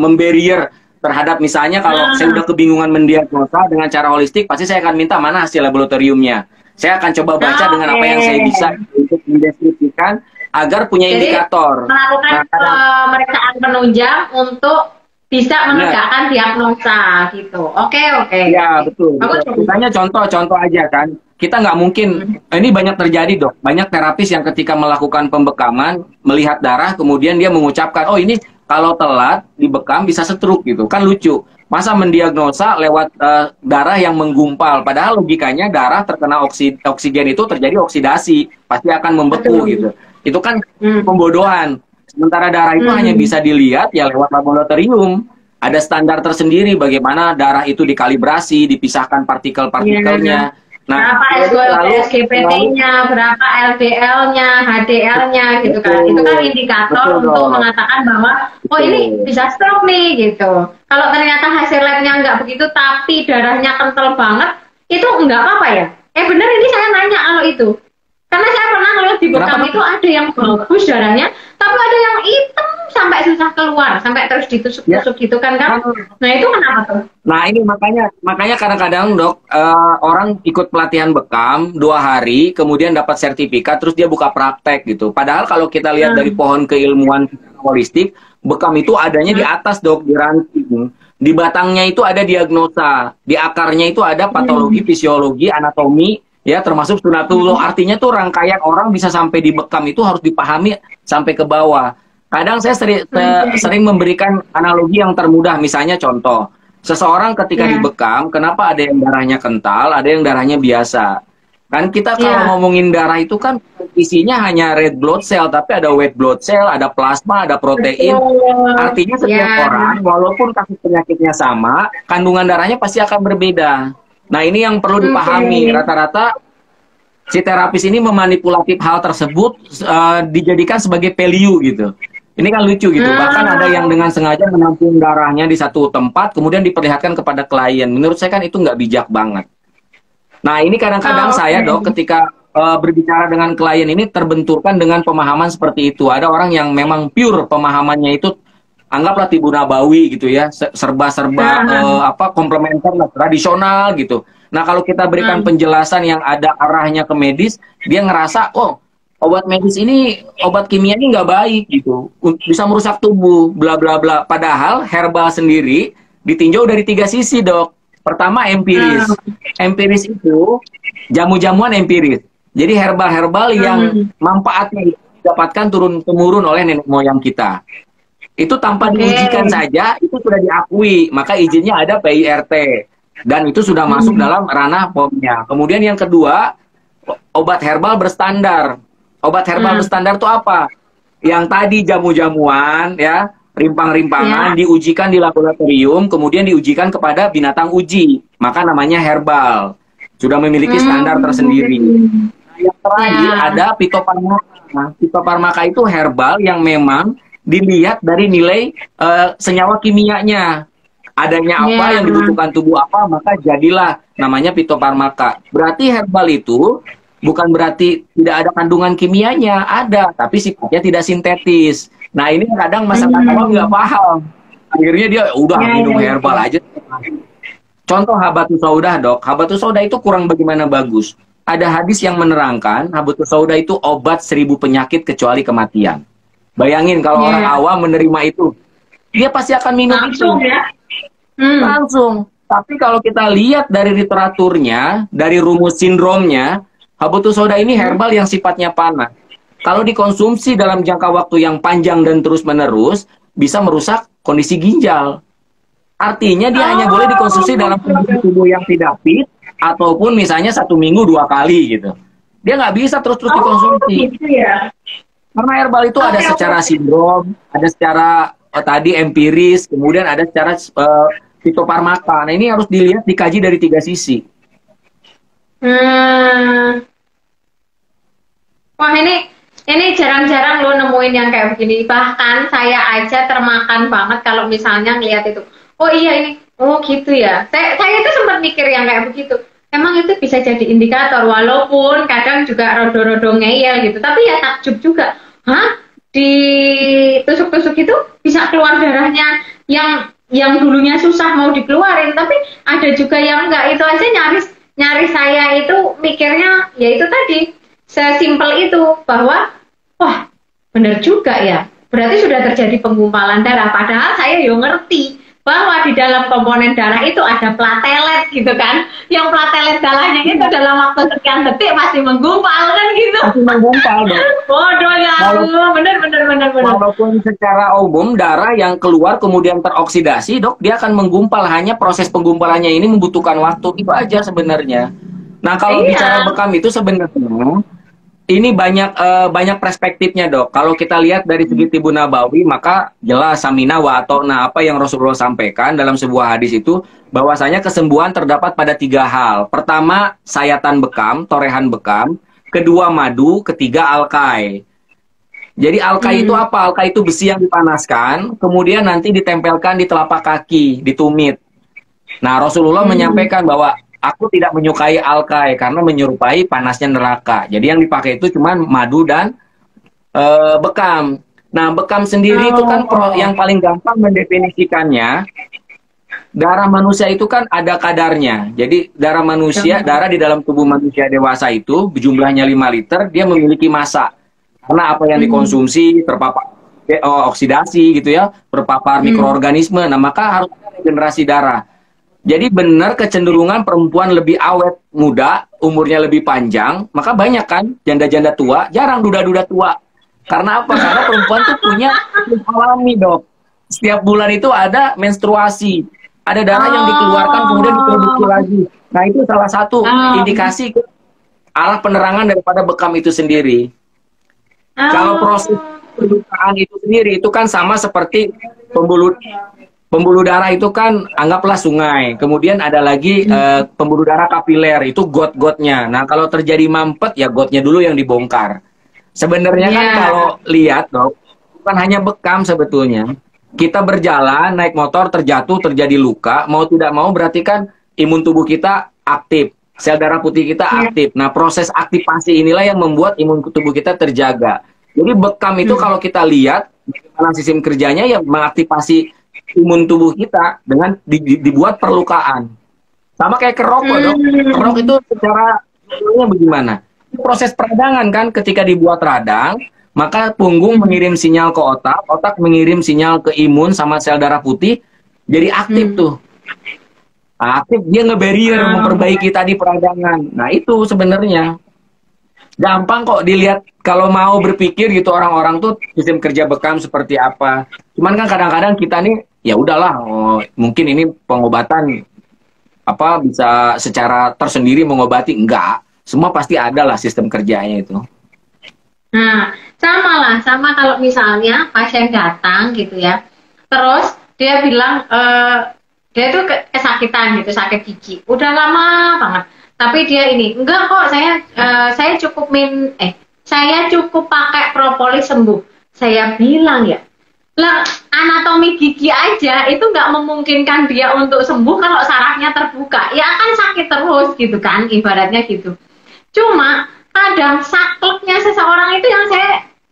Speaker 2: membarrier terhadap misalnya kalau saya udah kebingungan mendiagnosa dengan cara holistik, pasti saya akan minta mana hasil laboratoriumnya. Saya akan coba baca dengan apa yang saya bisa untuk mendeskripsikan agar punya indikator.
Speaker 1: Melakukan pemeriksaan penunjang untuk bisa menegakkan diagnosa gitu. Oke.
Speaker 2: Ya betul. Misalnya contoh aja kan. Kita nggak mungkin, ini banyak terjadi dok. Banyak terapis yang ketika melakukan pembekaman, melihat darah, kemudian dia mengucapkan, oh ini kalau telat dibekam bisa stroke gitu. Kan lucu. Masa mendiagnosa lewat darah yang menggumpal. Padahal logikanya darah terkena oksigen itu terjadi oksidasi. Pasti akan membeku gitu. Itu kan pembodohan. Sementara darah itu hanya bisa dilihat ya lewat laboratorium. Ada standar tersendiri bagaimana darah itu dikalibrasi, dipisahkan partikel-partikelnya.
Speaker 1: Nah, berapa SGPT-nya, berapa LDL-nya, HDL-nya gitu kan. Itu kan indikator untuk mengatakan bahwa oh ini bisa stroke nih gitu. Kalau ternyata hasil labnya nggak begitu tapi darahnya kental banget, itu nggak apa-apa ya? Bener ini saya nanya kalau itu. Karena saya pernah ngeliat di bekam itu ada yang bagus darahnya, tapi ada yang hitam sampai susah keluar, sampai terus ditusuk-tusuk gitu kan. Nah itu kenapa tuh?
Speaker 2: Nah ini makanya kadang-kadang dok, orang ikut pelatihan bekam 2 hari, kemudian dapat sertifikat, terus dia buka praktek gitu. Padahal kalau kita lihat dari pohon keilmuan holistik, bekam itu adanya di atas dok, di ranting. Di batangnya itu ada diagnosa, di akarnya itu ada patologi, fisiologi, anatomi, ya termasuk sunatullah. Artinya tuh rangkaian orang bisa sampai di bekam itu harus dipahami sampai ke bawah. Kadang saya sering memberikan analogi yang termudah. Misalnya contoh, seseorang ketika dibekam, kenapa ada yang darahnya kental, ada yang darahnya biasa. Kan kita kalau ngomongin darah itu kan isinya hanya red blood cell, tapi ada white blood cell, ada plasma, ada protein. Artinya setiap orang, walaupun kasus penyakitnya sama, kandungan darahnya pasti akan berbeda. Nah ini yang perlu dipahami, rata-rata si terapis ini memanipulatif hal tersebut dijadikan sebagai value gitu. Ini kan lucu gitu, bahkan ada yang dengan sengaja menampung darahnya di satu tempat, kemudian diperlihatkan kepada klien. Menurut saya kan itu nggak bijak banget. Nah ini kadang-kadang saya dok ketika berbicara dengan klien ini terbenturkan dengan pemahaman seperti itu. Ada orang yang memang pure pemahamannya itu anggaplah tibu nabawi gitu ya, serba-serba komplementer tradisional gitu. Nah kalau kita berikan penjelasan yang ada arahnya ke medis, dia ngerasa oh obat medis ini, obat kimia ini nggak baik gitu, bisa merusak tubuh, bla bla bla. Padahal herbal sendiri ditinjau dari 3 sisi dok. Pertama empiris, empiris itu jamu-jamuan empiris. Jadi herbal-herbal yang manfaatnya didapatkan turun-temurun oleh nenek moyang kita. Itu tanpa diujikan saja, itu sudah diakui. Maka izinnya ada PIRT. Dan itu sudah masuk dalam ranah POM-nya. Kemudian yang kedua, obat herbal berstandar. Obat herbal berstandar itu apa? Yang tadi jamu-jamuan, ya, rimpang-rimpangan, diujikan di laboratorium, kemudian diujikan kepada binatang uji. Maka namanya herbal. Sudah memiliki standar tersendiri. Nah, yang terakhir ada fitofarmaka. Fitofarmaka itu herbal yang memang dilihat dari nilai senyawa kimianya. Adanya apa yang dibutuhkan tubuh apa, maka jadilah namanya fitofarmaka. Berarti herbal itu bukan berarti tidak ada kandungan kimianya, ada, tapi sifatnya tidak sintetis. Nah, ini kadang masyarakat awam nggak paham. Akhirnya dia udah minum herbal aja. Contoh habatus sauda, Dok. Habatus sauda itu kurang bagaimana bagus. Ada hadis yang menerangkan habatus sauda itu obat 1000 penyakit kecuali kematian. Bayangin kalau orang awam menerima itu, dia pasti akan minum langsung, itu. Langsung. Tapi kalau kita lihat dari literaturnya, dari rumus sindromnya, habatus sauda ini herbal yang sifatnya panas. Kalau dikonsumsi dalam jangka waktu yang panjang dan terus-menerus, bisa merusak kondisi ginjal. Artinya dia hanya boleh dikonsumsi dalam kondisi tubuh yang tidak fit, ataupun misalnya 1 minggu 2 kali gitu. Dia nggak bisa terus-terus dikonsumsi.
Speaker 1: Gitu ya.
Speaker 2: Karena herbal itu ada secara sindrom, ada secara tadi empiris, kemudian ada secara fitofarmaka. Nah, ini harus dilihat, dikaji dari 3 sisi.
Speaker 1: Wah, ini jarang-jarang lo nemuin yang kayak begini. Bahkan saya aja termakan banget kalau misalnya ngeliat itu. Oh iya ini, oh gitu ya. Saya itu sempat mikir yang kayak begitu. Emang itu bisa jadi indikator, walaupun kadang juga rodo-rodo ngeyel gitu. Tapi ya takjub juga. Hah? Ditusuk-tusuk itu bisa keluar darahnya yang dulunya susah mau dikeluarin. Tapi ada juga yang enggak. Itu aja nyaris saya itu mikirnya, ya itu tadi. Sesimpel itu, bahwa, wah, benar juga ya. Berarti sudah terjadi penggumpalan darah. Padahal saya yo ngerti bahwa di dalam komponen darah itu ada platelet gitu kan, yang platelet darahnya itu dalam waktu sekian detik masih menggumpal kan gitu.
Speaker 2: Masih menggumpal, Dok.
Speaker 1: Bodoh ya, bener.
Speaker 2: Walaupun secara umum darah yang keluar kemudian teroksidasi, Dok, dia akan menggumpal. Hanya proses penggumpalannya ini membutuhkan waktu, itu aja sebenarnya. Nah, kalau bicara bekam itu sebenarnya ini banyak perspektifnya, Dok. Kalau kita lihat dari segi Tibbun Nabawi, maka jelas samina wa atona, apa yang Rasulullah sampaikan dalam sebuah hadis itu, bahwasanya kesembuhan terdapat pada 3 hal. Pertama, sayatan bekam, torehan bekam. Kedua, madu. Ketiga, alkai. Jadi alkai itu apa? Alkai itu besi yang dipanaskan, kemudian nanti ditempelkan di telapak kaki, ditumit. Nah, Rasulullah menyampaikan bahwa aku tidak menyukai alkai karena menyerupai panasnya neraka. Jadi yang dipakai itu cuma madu dan bekam. Nah, bekam sendiri itu kan yang paling gampang mendefinisikannya. Darah manusia itu kan ada kadarnya. Jadi darah manusia, darah di dalam tubuh manusia dewasa itu jumlahnya 5 liter, dia memiliki massa. Karena apa yang dikonsumsi terpapar oksidasi gitu ya, terpapar mikroorganisme. Nah, maka harus ada regenerasi darah. Jadi benar kecenderungan perempuan lebih awet muda, umurnya lebih panjang, maka banyak kan janda-janda tua, jarang duda-duda tua. Karena apa? Karena perempuan tuh punya alami, Dok. Setiap bulan itu ada menstruasi, ada darah yang dikeluarkan kemudian diproduksi lagi. Nah, itu salah satu indikasi arah penerangan daripada bekam itu sendiri. Kalau proses pembukaan itu sendiri itu kan sama seperti pembuluh darah itu kan anggaplah sungai. Kemudian ada lagi pembuluh darah kapiler, itu got-gotnya. Nah, kalau terjadi mampet ya gotnya dulu yang dibongkar. Sebenarnya kan kalau lihat, Dok, bukan hanya bekam sebetulnya. Kita berjalan, naik motor, terjatuh, terjadi luka, mau tidak mau berarti kan imun tubuh kita aktif. Sel darah putih kita aktif. Nah, proses aktivasi inilah yang membuat imun tubuh kita terjaga. Jadi bekam itu kalau kita lihat bagaimana sistem kerjanya, ya mengaktifasi imun tubuh kita dengan dibuat perlukaan. Sama kayak kerok, Dok. Kerok itu secara bagaimana? Proses peradangan kan, ketika dibuat radang, maka punggung mengirim sinyal ke otak, otak mengirim sinyal ke imun sama sel darah putih, jadi aktif tuh. Aktif, dia nge-barrier, memperbaiki tadi peradangan. Nah, itu sebenarnya. gampang kok dilihat kalau mau berpikir gitu orang-orang tuh sistem kerja bekam seperti apa. Cuman kan kadang-kadang kita nih ya udahlah, oh, mungkin ini pengobatan apa bisa secara tersendiri mengobati, enggak. Semua pasti ada lah sistem kerjanya itu.
Speaker 1: Nah, sama lah, sama kalau misalnya pasien datang gitu ya, terus dia bilang dia tuh kesakitan gitu, sakit gigi, udah lama banget. Tapi dia ini, enggak kok, saya cukup saya cukup pakai propolis sembuh. Saya bilang ya, lah anatomi gigi aja itu nggak memungkinkan dia untuk sembuh kalau sarafnya terbuka, ya akan sakit terus gitu kan, ibaratnya gitu. Cuma kadang sakleknya seseorang itu yang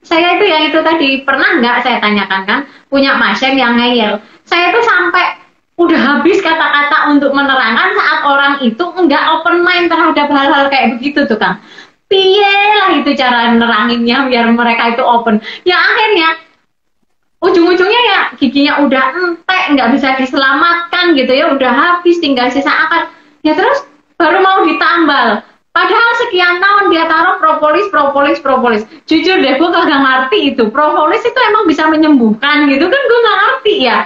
Speaker 1: saya itu yang itu tadi pernah nggak saya tanyakan kan, punya pasien yang ngeyel, saya tuh sampai udah habis kata-kata untuk menerangkan saat orang itu nggak open mind terhadap hal-hal kayak begitu tuh kan. Piye lah itu cara neranginnya biar mereka itu open, ya akhirnya ujung-ujungnya ya giginya udah entek, nggak bisa diselamatkan gitu ya, udah habis tinggal sisa akar ya, terus baru mau ditambal. Padahal sekian tahun dia taruh propolis. Jujur deh, gue kagak ngerti itu. Propolis itu emang bisa menyembuhkan gitu kan? Gue nggak ngerti ya.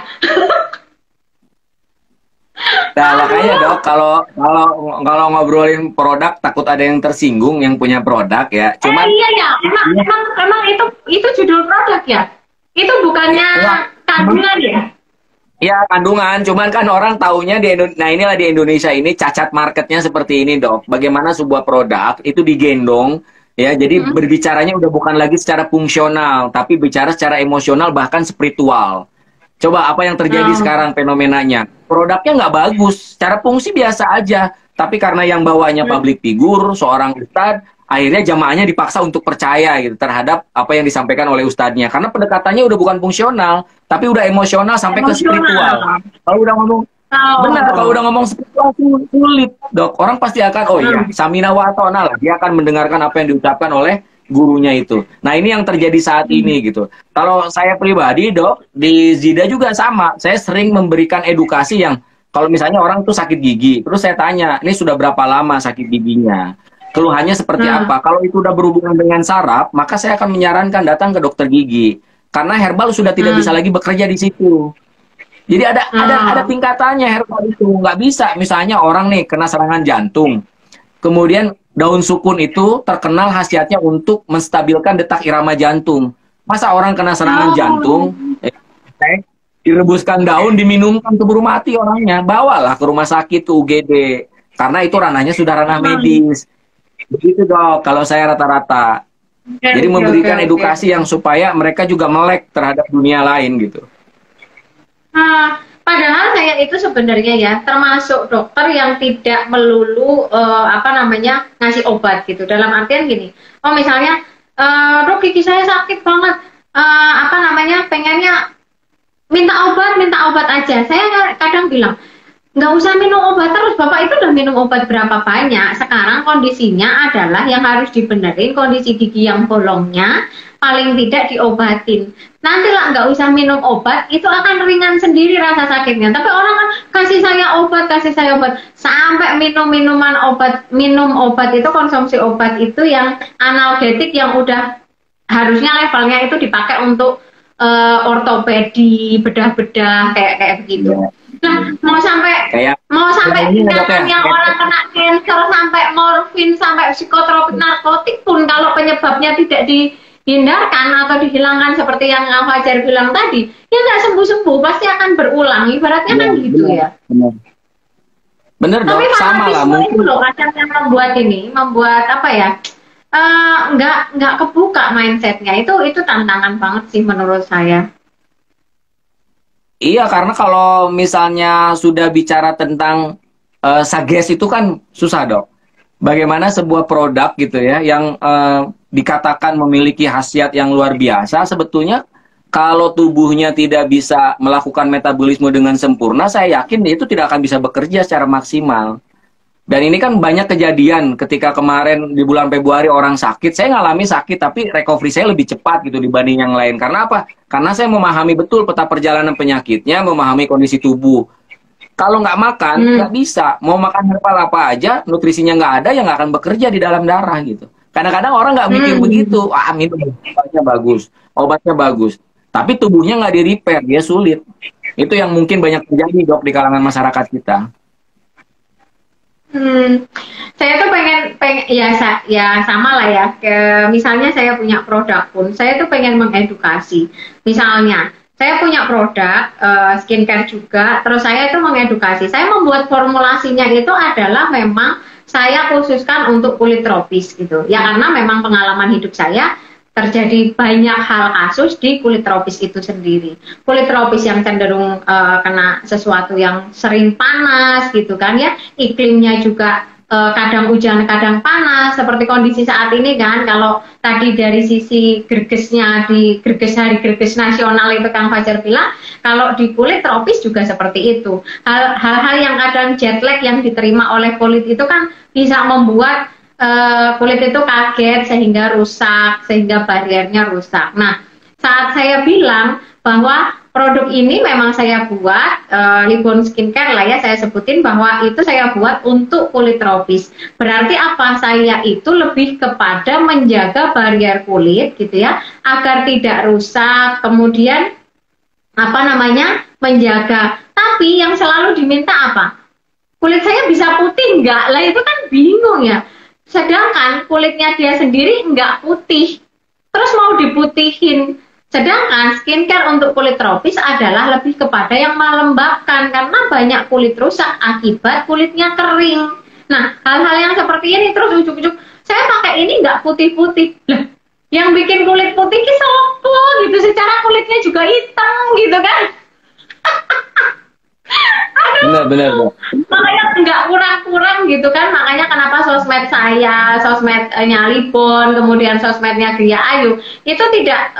Speaker 2: Nah, makanya Dok, kalau ngobrolin produk takut ada yang tersinggung yang punya produk ya. Cuman
Speaker 1: iya ya, emang itu judul produk ya. Itu bukannya kandungan ya?
Speaker 2: ya kandungan, cuman kan orang taunya nah inilah di Indonesia ini cacat marketnya seperti ini Dok. Bagaimana sebuah produk itu digendong ya, jadi berbicaranya udah bukan lagi secara fungsional, tapi bicara secara emosional bahkan spiritual. Coba apa yang terjadi sekarang fenomenanya? Produknya nggak bagus, secara fungsi biasa aja, tapi karena yang bawanya public figure, seorang ustadz, akhirnya jamaahnya dipaksa untuk percaya gitu terhadap apa yang disampaikan oleh ustadznya, karena pendekatannya udah bukan fungsional tapi udah emosional sampai ke spiritual. Kalau udah ngomong benar, kalau udah ngomong spiritual sulit Dok, orang pasti akan oh iya samina wa ta'na lah, dia akan mendengarkan apa yang diucapkan oleh gurunya itu. Nah ini yang terjadi saat ini gitu. Kalau saya pribadi Dok, di Zida juga sama, saya sering memberikan edukasi yang kalau misalnya orang tuh sakit gigi, terus saya tanya ini sudah berapa lama sakit giginya, keluhannya seperti apa. Kalau itu udah berhubungan dengan saraf, maka saya akan menyarankan datang ke dokter gigi. Karena herbal sudah tidak bisa lagi bekerja di situ. Jadi ada tingkatannya herbal itu. Nggak bisa, misalnya orang nih kena serangan jantung. Kemudian daun sukun itu terkenal khasiatnya untuk menstabilkan detak irama jantung. Masa orang kena serangan jantung, direbuskan daun, diminumkan keburu mati orangnya. Bawalah ke rumah sakit, ke UGD. Karena itu ranahnya sudah ranah medis. Begitu Dok, kalau saya rata-rata. Jadi memberikan edukasi yang supaya mereka juga melek terhadap dunia lain gitu.
Speaker 1: Padahal saya itu sebenarnya ya termasuk dokter yang tidak melulu ngasih obat gitu. Dalam artian gini, oh misalnya Dok gigi saya sakit banget, pengennya minta obat aja. Saya kadang bilang nggak usah minum obat terus, Bapak itu udah minum obat berapa banyak. Sekarang kondisinya adalah yang harus dibenerin kondisi gigi yang bolongnya, paling tidak diobatin. Nanti lah nggak usah minum obat, itu akan ringan sendiri rasa sakitnya. Tapi orang kan kasih saya obat, sampai minum obat itu, konsumsi obat itu yang analgetik yang udah harusnya levelnya itu dipakai untuk ortopedi, bedah-bedah kayak begitu. Nah, mau sampai tindakan yang orang kena cancer, sampai morfin, sampai psikotropik, narkotik pun kalau penyebabnya tidak dihindarkan atau dihilangkan seperti yang Fajar bilang tadi, ya nggak sembuh-sembuh, pasti akan berulang. Ibaratnya kan gitu ya.
Speaker 2: Bener Dok, sama lah.
Speaker 1: Mungkin loh kadang yang membuat apa ya? Nggak kebuka mindsetnya, itu tantangan banget sih menurut saya.
Speaker 2: Iya, karena kalau misalnya sudah bicara tentang sages itu kan susah Dok. Bagaimana sebuah produk gitu ya yang dikatakan memiliki khasiat yang luar biasa, sebetulnya kalau tubuhnya tidak bisa melakukan metabolisme dengan sempurna, saya yakin itu tidak akan bisa bekerja secara maksimal. Dan ini kan banyak kejadian ketika kemarin di bulan Februari orang sakit, saya ngalami sakit tapi recovery saya lebih cepat gitu dibanding yang lain. Karena apa? Karena saya memahami betul peta perjalanan penyakitnya, memahami kondisi tubuh. Kalau nggak makan, nggak bisa. Mau makan herbal apa aja, nutrisinya nggak ada, ya nggak akan bekerja di dalam darah gitu. Kadang-kadang orang nggak mikir begitu, ah minum obatnya bagus, tapi tubuhnya nggak di repair, dia sulit. Itu yang mungkin banyak terjadi dok di kalangan masyarakat kita.
Speaker 1: Saya tuh pengen ya sama lah ya. Misalnya saya punya produk pun, saya tuh pengen mengedukasi. Misalnya saya punya produk skincare juga, terus saya itu mengedukasi. Saya membuat formulasinya itu adalah memang saya khususkan untuk kulit tropis gitu. Ya karena memang pengalaman hidup saya terjadi banyak hal kasus di kulit tropis itu sendiri. Kulit tropis yang cenderung kena sesuatu yang sering panas gitu kan ya, iklimnya juga kadang hujan kadang panas seperti kondisi saat ini kan. Kalau tadi dari sisi gregesnya di hari greges nasional itu Kang Fajar bilang, kalau di kulit tropis juga seperti itu. Hal-hal yang kadang jet lag yang diterima oleh kulit itu kan bisa membuat kulit itu kaget sehingga rusak, sehingga bariernya rusak. Nah, saat saya bilang bahwa produk ini memang saya buat, Livon Skincare lah ya, saya sebutin bahwa itu saya buat untuk kulit tropis. Berarti apa? Saya itu lebih kepada menjaga barrier kulit gitu ya, agar tidak rusak, kemudian apa namanya, menjaga. Tapi yang selalu diminta apa? Kulit saya bisa putih enggak? Lah itu kan bingung ya. Sedangkan kulitnya dia sendiri nggak putih, terus mau diputihin. Sedangkan skincare untuk kulit tropis adalah lebih kepada yang melembabkan, karena banyak kulit rusak akibat kulitnya kering. Nah, hal-hal yang seperti ini terus ujuk-ujuk, saya pakai ini nggak putih-putih. Lah, yang bikin kulit putih ki sopo gitu, secara kulitnya juga hitam gitu kan.
Speaker 2: Benar-benar.
Speaker 1: Makanya nggak kurang-kurang gitu kan, makanya kenapa sosmed saya, sosmednya Livon, kemudian sosmednya Gria Ayu itu tidak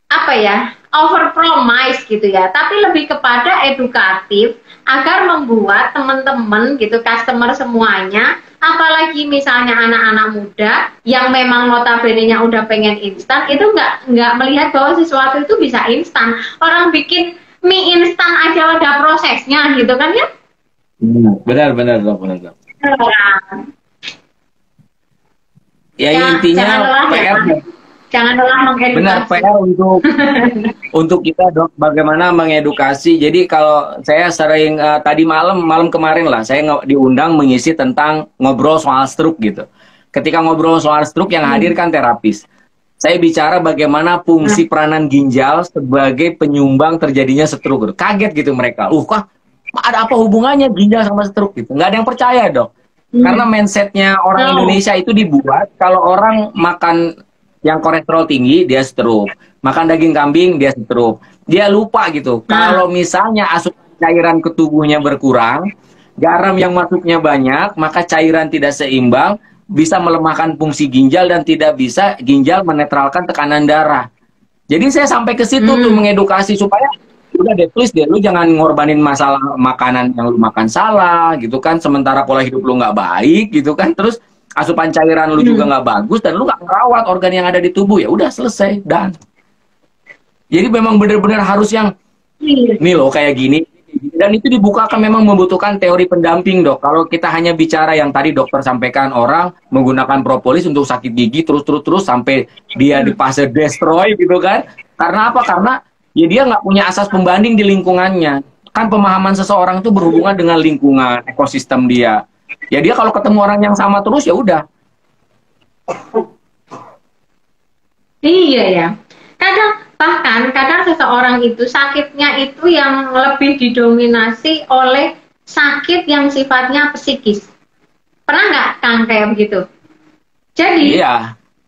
Speaker 1: apa ya, over promise gitu ya, tapi lebih kepada edukatif agar membuat teman-teman gitu, customer semuanya, apalagi misalnya anak-anak muda yang memang notabene-nya udah pengen instan, itu nggak melihat bahwa sesuatu itu bisa instan. Orang bikin mie instan aja ada prosesnya gitu kan ya.
Speaker 2: Benar dok. Ya intinya
Speaker 1: jangan lelah mengedukasi.
Speaker 2: Benar, PR untuk kita dok, bagaimana mengedukasi. Jadi kalau saya sering tadi malam kemarin lah, saya diundang mengisi tentang ngobrol soal stroke gitu. Ketika ngobrol soal stroke yang hadir kan terapis. Saya bicara bagaimana fungsi peranan ginjal sebagai penyumbang terjadinya stroke. Kaget gitu mereka. Kok ada apa hubungannya ginjal sama stroke gitu? Nggak ada yang percaya dok. Karena mindsetnya orang Indonesia itu dibuat kalau orang makan yang kolesterol tinggi dia stroke, makan daging kambing dia stroke. Dia lupa gitu. Kalau misalnya asupan cairan ke tubuhnya berkurang, garam yang masuknya banyak, maka cairan tidak seimbang, bisa melemahkan fungsi ginjal dan tidak bisa ginjal menetralkan tekanan darah. Jadi saya sampai ke situ tuh mengedukasi supaya udah deh please deh, lu jangan ngorbanin masalah makanan yang lu makan salah gitu kan, sementara pola hidup lu nggak baik gitu kan, terus asupan cairan lu juga nggak bagus dan lu nggak merawat organ yang ada di tubuh, ya udah selesai. Dan jadi memang benar-benar harus yang nih loh kayak gini. Dan itu dibukakan memang membutuhkan teori pendamping dok. Kalau kita hanya bicara yang tadi dokter sampaikan, orang menggunakan propolis untuk sakit gigi terus sampai dia di fase destroy gitu kan. Karena apa? Karena ya dia nggak punya asas pembanding di lingkungannya. Kan pemahaman seseorang itu berhubungan dengan lingkungan, ekosistem dia. Ya dia kalau ketemu orang yang sama terus ya udah.
Speaker 1: Iya ya. Kadang seseorang itu sakitnya itu yang lebih didominasi oleh sakit yang sifatnya psikis. Pernah nggak Kang kayak begitu? Jadi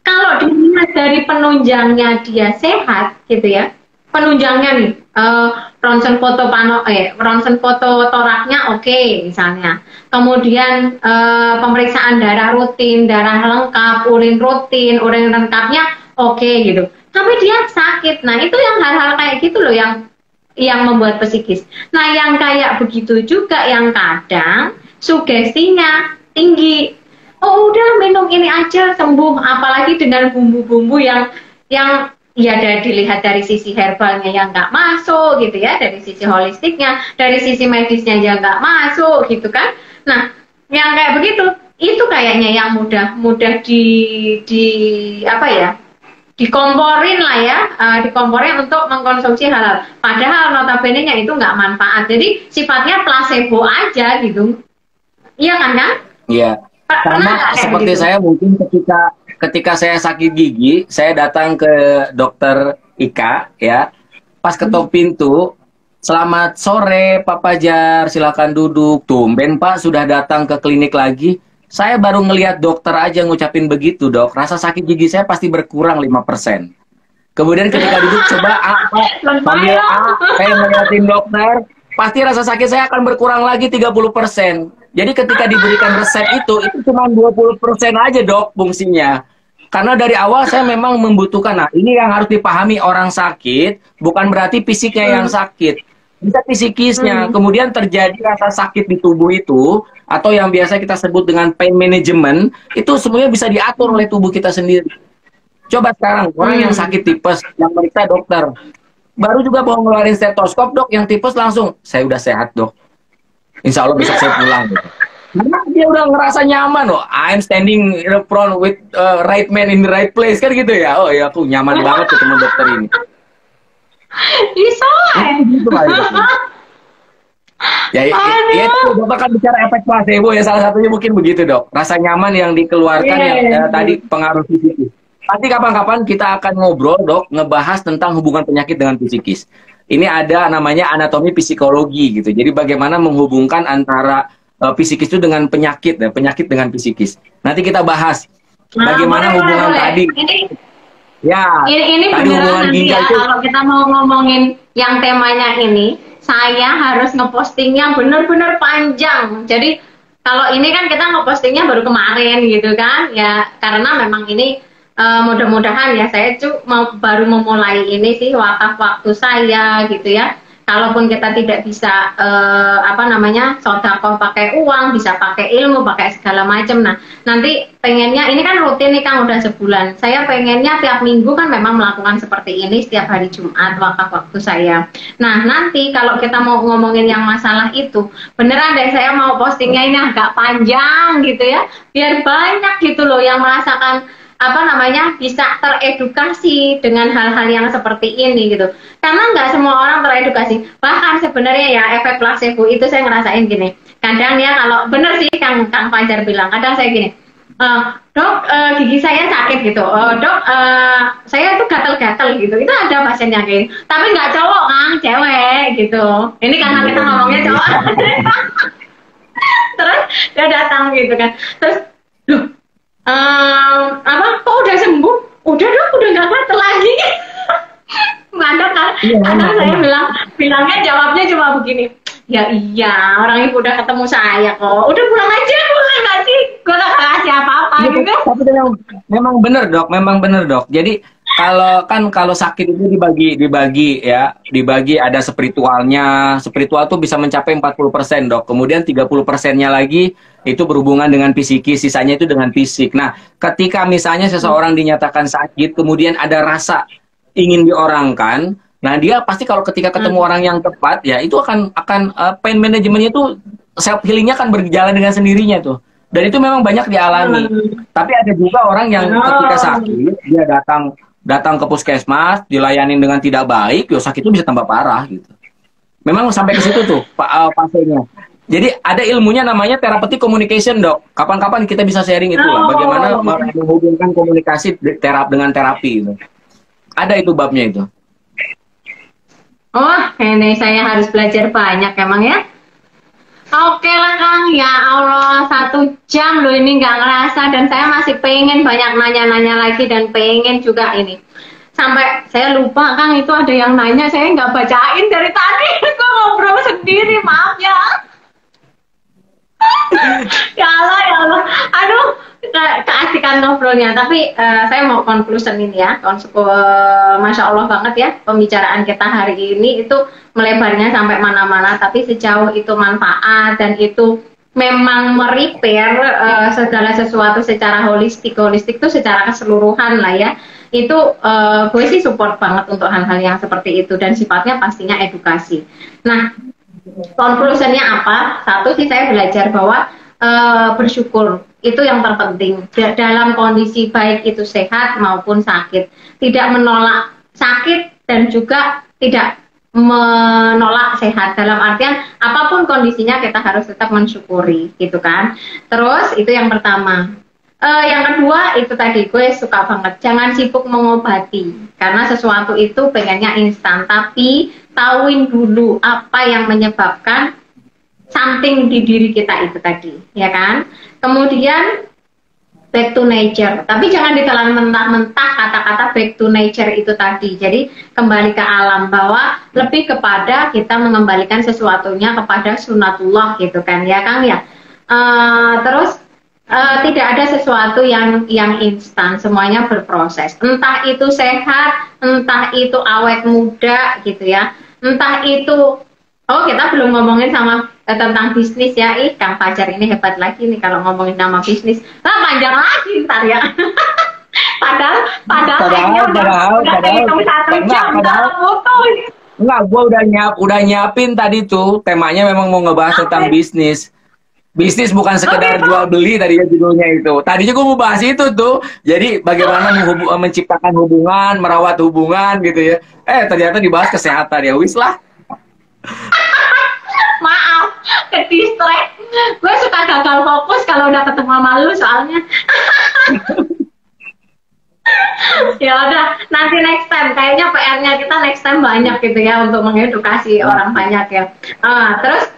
Speaker 1: kalau dilihat dari penunjangnya dia sehat gitu ya, penunjangnya nih ronsen foto toraknya oke, misalnya, kemudian pemeriksaan darah rutin, darah lengkap, urin rutin, urin lengkapnya oke gitu. Tapi dia sakit. Nah, itu yang hal-hal kayak gitu loh yang membuat psikis. Nah, yang kayak begitu juga yang kadang sugestinya tinggi. Oh, udah minum ini aja sembuh, apalagi dengan bumbu-bumbu yang ya dilihat dari sisi herbalnya yang nggak masuk gitu ya, dari sisi holistiknya, dari sisi medisnya yang nggak masuk gitu kan. Nah, yang kayak begitu itu kayaknya yang mudah di apa ya, dikomporin lah ya, dikomporin untuk mengkonsumsi halal. Padahal notabene-nya itu nggak manfaat. Jadi sifatnya placebo aja gitu. Iya kan kan?
Speaker 2: Iya.
Speaker 1: Pernah nggak
Speaker 2: Sama
Speaker 1: kayak
Speaker 2: seperti
Speaker 1: gitu?
Speaker 2: saya mungkin ketika saya sakit gigi, saya datang ke dokter Ika ya. Pas ketok pintu, selamat sore Pak Pajar, silakan duduk. Tumben Pak sudah datang ke klinik lagi. Saya baru ngelihat dokter aja ngucapin begitu, Dok. Rasa sakit gigi saya pasti berkurang 5%. Kemudian ketika duduk coba A, Pak, sambil
Speaker 1: Lumayan.
Speaker 2: A, saya ngeliatin dokter, pasti rasa sakit saya akan berkurang lagi 30%. Jadi ketika diberikan resep itu cuma 20% aja, Dok, fungsinya. Karena dari awal saya memang membutuhkan, nah ini yang harus dipahami orang sakit, bukan berarti fisiknya yang
Speaker 1: Hmm.
Speaker 2: sakit. Bisa psikisnya,
Speaker 1: Hmm.
Speaker 2: kemudian terjadi rasa sakit di tubuh itu, atau yang biasa kita sebut dengan pain management, itu semuanya bisa diatur oleh tubuh kita sendiri. Coba sekarang, orang yang
Speaker 1: Hmm.
Speaker 2: sakit tipes, yang meriksa dokter, baru juga mau ngeluarin stetoskop, Dok, yang tipes langsung, saya udah sehat, Dok. Insya Allah besok saya pulang. Gitu. Karena dia udah ngerasa nyaman loh. I'm standing in the front with right man in the right place kan gitu ya. Oh ya aku nyaman banget ketemu dokter ini.
Speaker 1: Bisa.
Speaker 2: Gitu lah itu. Ya itu
Speaker 1: Aduh.
Speaker 2: dokter kan bicara efek placebo ya salah satunya mungkin begitu dok. Rasa nyaman yang dikeluarkan yang
Speaker 1: Iya.
Speaker 2: tadi pengaruh psikis. Nanti kapan-kapan kita akan ngobrol dok ngebahas tentang hubungan penyakit dengan psikis. Ini ada namanya anatomi psikologi gitu. Jadi bagaimana menghubungkan antara psikis itu dengan penyakit dan penyakit dengan psikis. Nanti kita bahas
Speaker 1: Nah,
Speaker 2: bagaimana
Speaker 1: boleh, boleh,
Speaker 2: hubungan
Speaker 1: boleh.
Speaker 2: tadi.
Speaker 1: Ini
Speaker 2: Ya,
Speaker 1: ini
Speaker 2: tadi
Speaker 1: beneran
Speaker 2: hubungan
Speaker 1: nanti
Speaker 2: ginjal
Speaker 1: ya,
Speaker 2: itu
Speaker 1: kalau kita mau ngomongin yang temanya ini, saya harus ngepostingnya bener-bener panjang. Jadi kalau ini kan kita ngepostingnya baru kemarin gitu kan, ya karena memang ini mudah-mudahan ya saya baru memulai ini sih wakaf waktu saya gitu ya. Kalaupun kita tidak bisa apa namanya sodako pakai uang, bisa pakai ilmu, pakai segala macam. Nah, nanti pengennya ini kan rutin nih Kang udah sebulan. Saya pengennya tiap minggu kan memang melakukan seperti ini setiap hari Jumat wakaf waktu saya. Nah, nanti kalau kita mau ngomongin yang masalah itu, beneran deh saya mau postingnya ini agak panjang gitu ya, biar banyak gitu loh yang merasakan apa namanya bisa teredukasi dengan hal-hal yang seperti ini gitu. Karena nggak semua orang teredukasi. Bahkan sebenarnya ya efek placebo itu saya ngerasain gini. Kadang ya kalau bener sih Kang Fajar bilang, kadang saya gini, dok gigi saya sakit gitu, dok saya tuh gatal-gatal gitu. Itu ada pasien yang kayak gitu. Tapi nggak cowok Kang, cewek gitu. Ini karena kita ngomongnya cowok. Terus dia datang gitu kan. Terus loh apa kok udah sembuh, udah dong udah nggak gatel lagi. Kadang saya bilangnya jawabnya cuma begini, ya iya orang ibu udah ketemu saya kok, udah pulang aja boleh nggak sih, gue nggak kasih apa-apa
Speaker 2: iya,
Speaker 1: gitu.
Speaker 2: tapi memang bener dok. Jadi kalau sakit itu dibagi ada spiritualnya. Spiritual tuh bisa mencapai 40% dok. Kemudian 30%-nya lagi itu berhubungan dengan psikis, sisanya itu dengan fisik. Nah, ketika misalnya seseorang dinyatakan sakit, kemudian ada rasa ingin diorangkan, nah dia pasti kalau ketika ketemu orang yang tepat, ya itu akan pain manajemennya itu self healingnya akan berjalan dengan sendirinya tuh. Dan itu memang banyak dialami. Tapi ada juga orang yang ketika sakit dia datang ke puskesmas, dilayani dengan tidak baik, ya sakitnya bisa tambah parah gitu. Memang sampai ke situ tuh fasenya. Jadi ada ilmunya namanya therapeutic communication dok. Kapan-kapan kita bisa sharing itu lah, bagaimana menghubungkan komunikasi dengan terapi itu. Ada itu babnya itu.
Speaker 1: Oh ini saya harus belajar banyak emang ya. Oke lah Kang, ya Allah 1 jam loh ini nggak ngerasa, dan saya masih pengen banyak nanya-nanya lagi dan pengen juga ini. Sampai saya lupa Kang itu ada yang nanya, saya nggak bacain dari tadi, gue ngobrol sendiri, maaf ya. Ya Allah, aduh keasikan ngobrolnya. Tapi saya mau conclusion ini ya, Masya Allah banget ya pembicaraan kita hari ini itu melebarnya sampai mana-mana, tapi sejauh itu manfaat dan itu memang merepair segala sesuatu secara holistik itu secara keseluruhan lah ya. Itu gue sih support banget untuk hal-hal yang seperti itu, dan sifatnya pastinya edukasi. Nah, conclusionnya apa? Satu sih saya belajar bahwa bersyukur Itu yang terpenting. Dalam kondisi baik itu sehat maupun sakit. Tidak menolak sakit dan juga tidak menolak sehat. Dalam artian apapun kondisinya kita harus tetap mensyukuri gitu kan. Terus itu yang pertama. Yang kedua itu tadi gue suka banget, jangan sibuk mengobati karena sesuatu itu pengennya instan, tapi tahuin dulu apa yang menyebabkan something di diri kita itu tadi, ya kan. Kemudian back to nature, tapi jangan ditelan mentah-mentah kata-kata back to nature itu tadi. Jadi kembali ke alam, bahwa lebih kepada kita mengembalikan sesuatunya kepada sunatullah gitu kan ya Kang ya. Terus tidak ada sesuatu yang instan, semuanya berproses. Entah itu sehat, entah itu awet muda gitu ya, entah itu kita belum ngomongin sama tentang bisnis ya. Kang Fajar ini hebat lagi nih kalau ngomongin nama bisnis. Lah panjang lagi ntar ya. padahal udah hitung 1 jam dalam foto.
Speaker 2: Enggak, gua udah nyiapin tadi tuh temanya memang mau ngebahas tentang bisnis. Bisnis bukan sekedar jual beli tadinya judulnya itu. Tadinya gue mau bahas itu tuh. Jadi bagaimana menciptakan hubungan, merawat hubungan gitu ya. Ternyata dibahas kesehatan ya. Wis lah.
Speaker 1: Maaf, ke distract. Gue suka gagal fokus kalau udah ketemu sama lu soalnya. Ya udah, nanti next time. Kayaknya PR-nya kita next time banyak gitu ya untuk mengedukasi orang banyak ya. Terus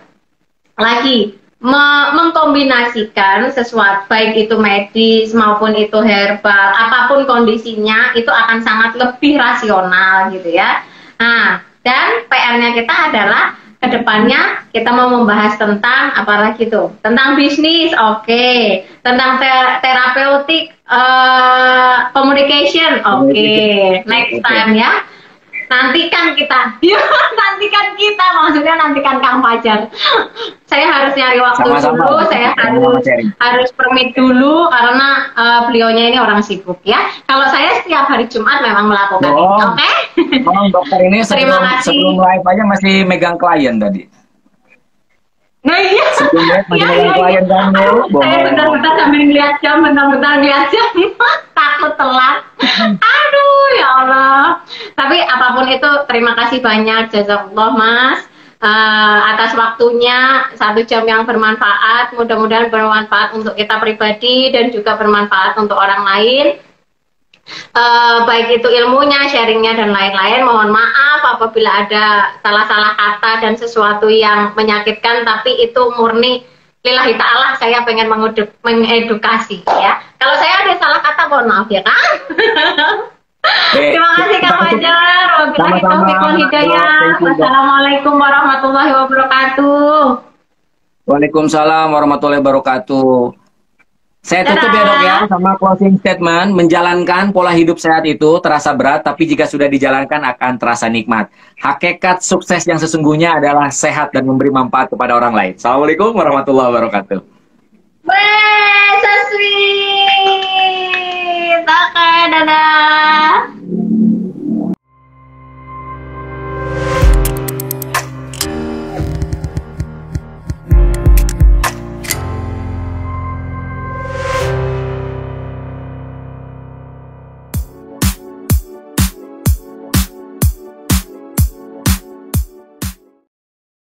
Speaker 1: lagi mengkombinasikan sesuatu baik itu medis maupun itu herbal, apapun kondisinya itu akan sangat lebih rasional gitu ya. Nah, dan PR-nya kita adalah kedepannya kita mau membahas tentang apa lagi tuh? Tentang bisnis, oke. Tentang terapeutik communication, oke. Next time ya. Nantikan kita, maksudnya nantikan Kang Fajar. Saya harus nyari waktu dulu, saya harus permit dulu karena beliaunya ini orang sibuk ya. Kalau saya setiap hari Jumat memang melakukan ini, oke?
Speaker 2: Dokter ini sebelum live aja masih megang klien tadi.
Speaker 1: Nah iya,
Speaker 2: klien kan,
Speaker 1: saya bentar-bentar sambil ngeliat jam, takut telat. Aduh ya Allah. Tapi apapun itu terima kasih banyak, jazakallah Mas, atas waktunya 1 jam yang bermanfaat. Mudah-mudahan bermanfaat untuk kita pribadi dan juga bermanfaat untuk orang lain. Baik itu ilmunya, sharingnya dan lain-lain. Mohon maaf apabila ada salah-salah kata dan sesuatu yang menyakitkan, tapi itu murni lillahi ta'ala, saya pengen mengedukasi ya. Kalau saya ada salah kata mohon maaf ya Kang. Terima kasih Kang Fajar. Wabillahi taufiq wal hidayah. Wassalamualaikum warahmatullahi wabarakatuh.
Speaker 2: Waalaikumsalam warahmatullahi wabarakatuh. Saya tutup ya Dok ya sama closing statement. Menjalankan pola hidup sehat itu terasa berat, tapi jika sudah dijalankan akan terasa nikmat. Hakikat sukses yang sesungguhnya adalah sehat dan memberi manfaat kepada orang lain. Assalamualaikum warahmatullahi wabarakatuh.
Speaker 1: Weh, so sweet. Oke, dadah.